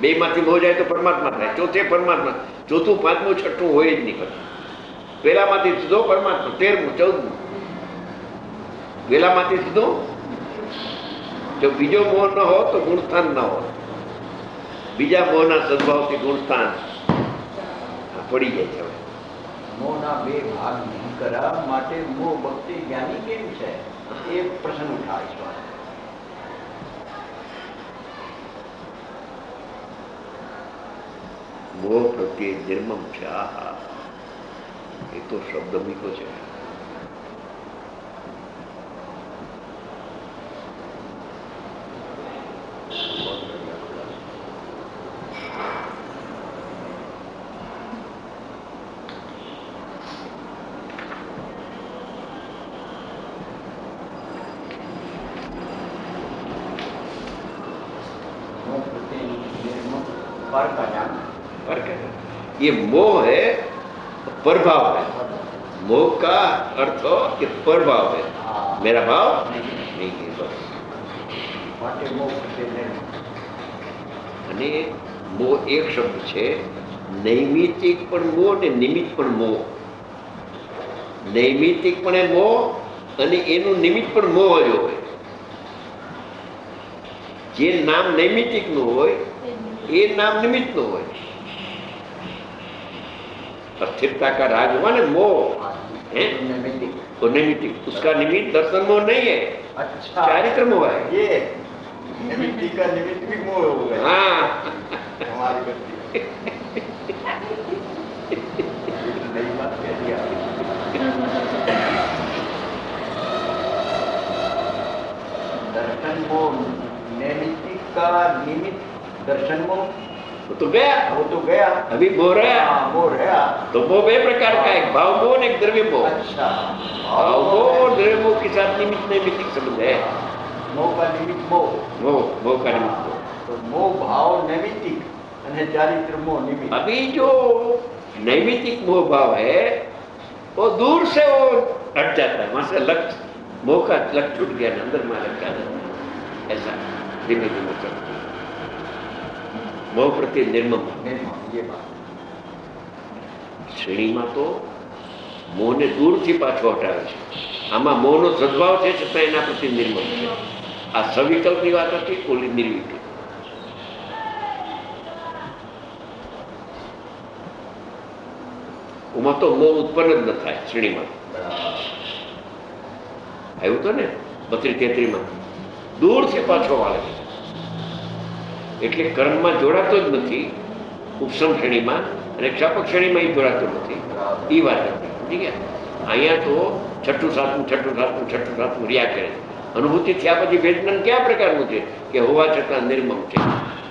[SPEAKER 2] બે માંથી મોહ જાય તો પરમાત્મા થાય, ચોથે પરમાત્મા, ચોથું પાંચમું છઠ્ઠું હોય જ નહીં. પેલામાંથી સીધો પરમાત્મા, 13મું 14મું પેલામાંથી સીધો. જો બીજો મોહ ન હો તો ગુણસ્થાન ન હોય. બીજા મોહના સદભાવથી ગુણસ્થાન પડી જાય છે.
[SPEAKER 3] મોહના બે ભાગ નહીં કરવા માટે મોહ ભક્તિ જ્ઞાની કેમ છે એ પ્રશ્ન ઉઠાવે છે.
[SPEAKER 2] મોહ પ્રત્યે નિર્મમ છે. આહા, એ તો શબ્દ મીઠો છે. ये मोह है, प्रभाव है. मोह का अर्थ कि प्रभाव है. मेरा भाव नहीं है बस. અને મોહ એક શબ્દ છે. નૈમિતિક પણ મોહ ને નિમિત્ત પણ મોહ. નૈમિતિક પણ મોહ અને એનું નિમિત્ત પણ મોહ જ હોય. જે નામ નૈમિતિક નું હોય એ नाम निमित्त नो हो. अस्थिरता का राज हुआ ना मोह है, तो नैमित्तिक. उसका निमित्त दर्शन मोह नहीं है. अच्छा, चारित्र मोह है.
[SPEAKER 3] ये निमित्त का निमित्त भी मोह हो गया.
[SPEAKER 2] हाँ,
[SPEAKER 3] हमारी गलती. नई बात कह दिया. दर्शन मोह नैमित्तिक का निमित्त दर्शन मोह
[SPEAKER 2] वो तो गया. अभी मोह रहा.
[SPEAKER 3] मोह रहा.
[SPEAKER 2] तो मोह बे प्रकार का, एक भाव मोह और एक द्रव्य मोह.
[SPEAKER 3] अच्छा,
[SPEAKER 2] भाव मोह और द्रव्य मोह के साथ निमित्त नैमित्तिक संबंध है.
[SPEAKER 3] मोह का निमित्त मोह.
[SPEAKER 2] मोह का निमित्त मोह.
[SPEAKER 3] तो मोह भाव नैमित्तिक અને ચારિત્ર मोह निमित्त.
[SPEAKER 2] अभी जो नैमित्तिक मोह भाव है वो दूर से वो हट जाता है. वहां से लक्ष्य, मोह का लक्ष्य छूट गया, अंदर में लग जाता है. ऐसा धीमे धीमे चलता है. मोह प्रति निर्मम.
[SPEAKER 3] ये बात
[SPEAKER 2] શ્રેણીમાં તો મોહને દૂરથી પાછો હટાવે છે. આમાં મોહનો સદભાવ છે છતાં એના પ્રતિ નિર્મમ છે. આ સવિકલ્પની વાત હતી, ઓલી નિર્વિકલ્પ. ઉમાં તો મોહ ઉત્પન્ન જ ન થાય. શ્રેણીમાં આવ્યું તો ને 32-33માં દૂરથી પાછો વાળે છે. એટલે કર્મમાં જોડાતો જ નથી ઉપસમ શ્રેણીમાં, અને ક્ષાપક શ્રેણીમાં એ જોડાતો નથી. એ વાત હતી. સમજી ગયા? અહીંયા તો છઠ્ઠું સાતમું રહ્યા કરે. અનુભૂતિ થયા પછી વેદના કયા પ્રકારનું છે કે હોવા છતાં નિર્મમ છે.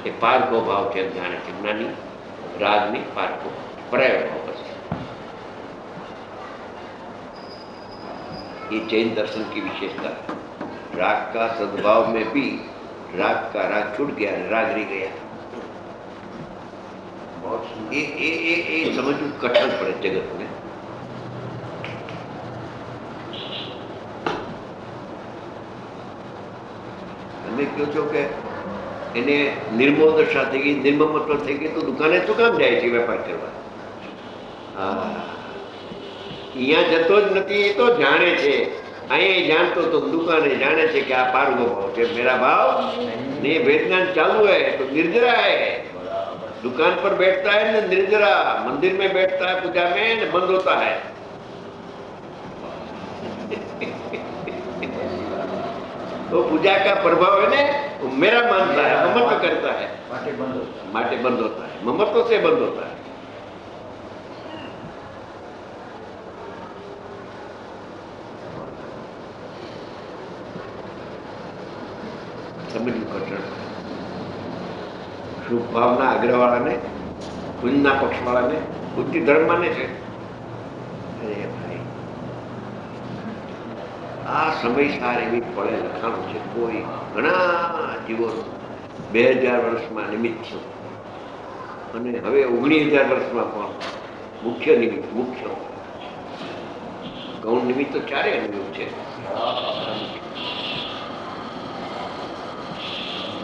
[SPEAKER 2] એ પારકો ભાવ છે. જાણે છે જ્ઞાની રાગની પારકો પરાયો ભાવ છે. ये जैन दर्शन की विशेषता. राग का सद्भाव में भी राग का राग छूट गया, राग रह गया. ये समझવું કઠણ પડે જગતને. તમે કહો છો કે એને નિર્મોહ દશા થઈ ગઈ, નિર્મમત્વ થઈ ગઈ, તો દુકાને શું કામ જાય છે વેપાર કરવા? અહીંયા જતો જ નથી. એ તો જાણે છે. અહીંયા જાણતો તો દુકાને જાણે છે કે આ પારગો ભાવ છે, मेरा भाव ने वेदना चालू है तो निर्जरा है. दुकान पर बैठता है ना निर्जरा, मंदिर में बैठता है पूजा में न बंद होता है. तो पूजा का प्रभाव है ना, वो मेरा मानता है, ममत्व करता है, माटे बंद होता है, ममत्व से बंद होता है. સમજવું કઠણ. શુભ ભાવના આગ્રહવાળાને, કુંજના પક્ષવાળાને બુદ્ધિ ધર્મ માને છે. અરે ભાઈ, આ સમયસાર એવી ફળે લખાણું છે. કોઈ ઘણા જીવોનું 2000 વર્ષમાં નિમિત્ત થયું, અને હવે 19,000 વર્ષમાં પણ મુખ્ય નિમિત્ત, મુખ્ય ગૌણ નિમિત્ત તો ચારે અનુભવ છે.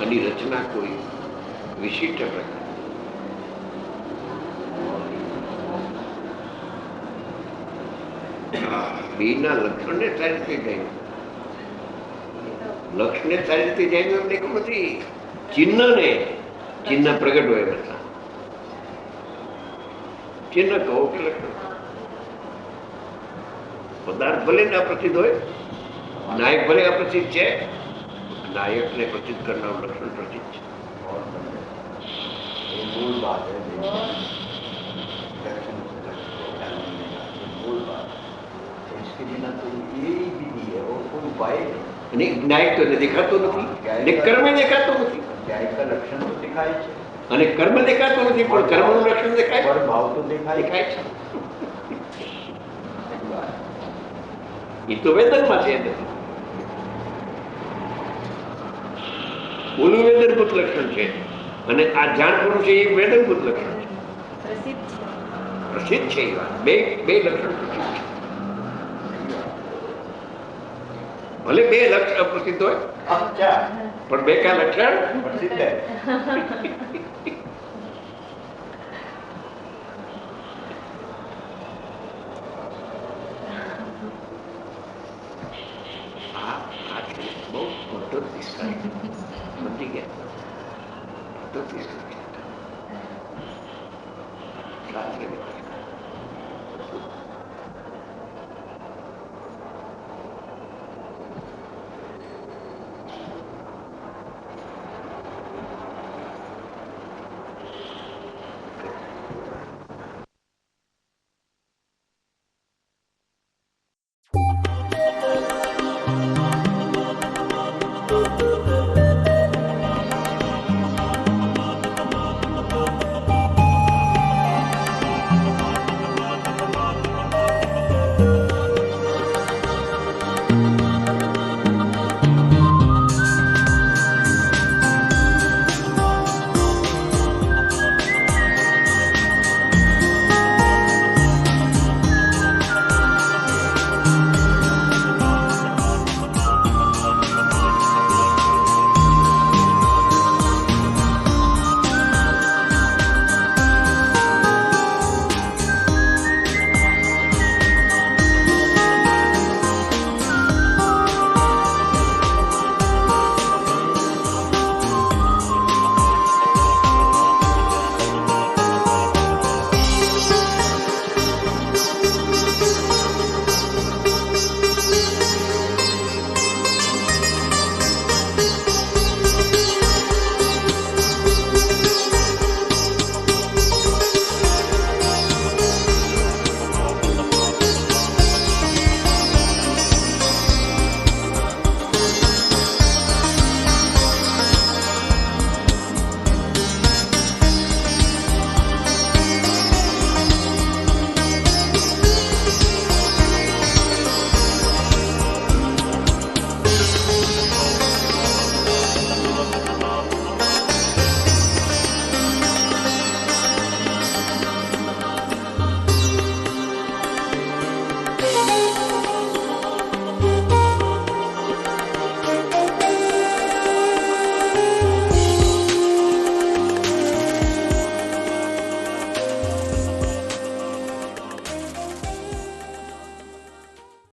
[SPEAKER 2] આની રચના કોઈ વિશિષ્ટ પ્રકાર બેના લક્ષણને સારી રીતે જાય, લક્ષને સારી રીતે જાય એમ દેખું નથી. ચિહ્ન પ્રગટ હોય બધા. ચિહ્ન કહો કે લક્ષણ, પદાર્થ ભલે ને અપ્રસિદ્ધ હોય, નાયક ભલે અપ્રસિદ્ધ છે, નાયકને પ્રસિદ્ધ કરનારું લક્ષણ પ્રસિદ્ધ છે.
[SPEAKER 3] ये मूल बात है दर्शन से मूल बात है. इसके बिना तो ये ही विधि है और कोई उपाय नहीं.
[SPEAKER 2] અને નાયક તો દેખાતો નથી, અને કર્મ દેખાતો નથી,
[SPEAKER 3] न्याय का लक्षण तो दिखाई है
[SPEAKER 2] અને કર્મ દેખાતો નથી, પણ કર્મનું લક્ષણ દેખાય
[SPEAKER 3] और भाव तो दिखाई
[SPEAKER 2] દેખાય છે. એ તો વેદનમાં છે. ઓલું વેદનભૂત લક્ષણ છે, અને આ જાણપણું છે એ વેદનભૂત લક્ષણ છે.
[SPEAKER 4] પ્રસિદ્ધ છે.
[SPEAKER 2] પ્રસિદ્ધ છે એ વાત. બે લક્ષણ પ્રસિદ્ધ છે. ભલે બે લક્ષણ અપ્રસિદ્ધ હોય,
[SPEAKER 3] अच्छा
[SPEAKER 2] પણ બે કા લક્ષણ
[SPEAKER 3] प्रसिद्ध है.
[SPEAKER 2] આ છે બહુ પદ્ધતિ સમજી ગયા. પદ્ધતિ શાસ્ત્ર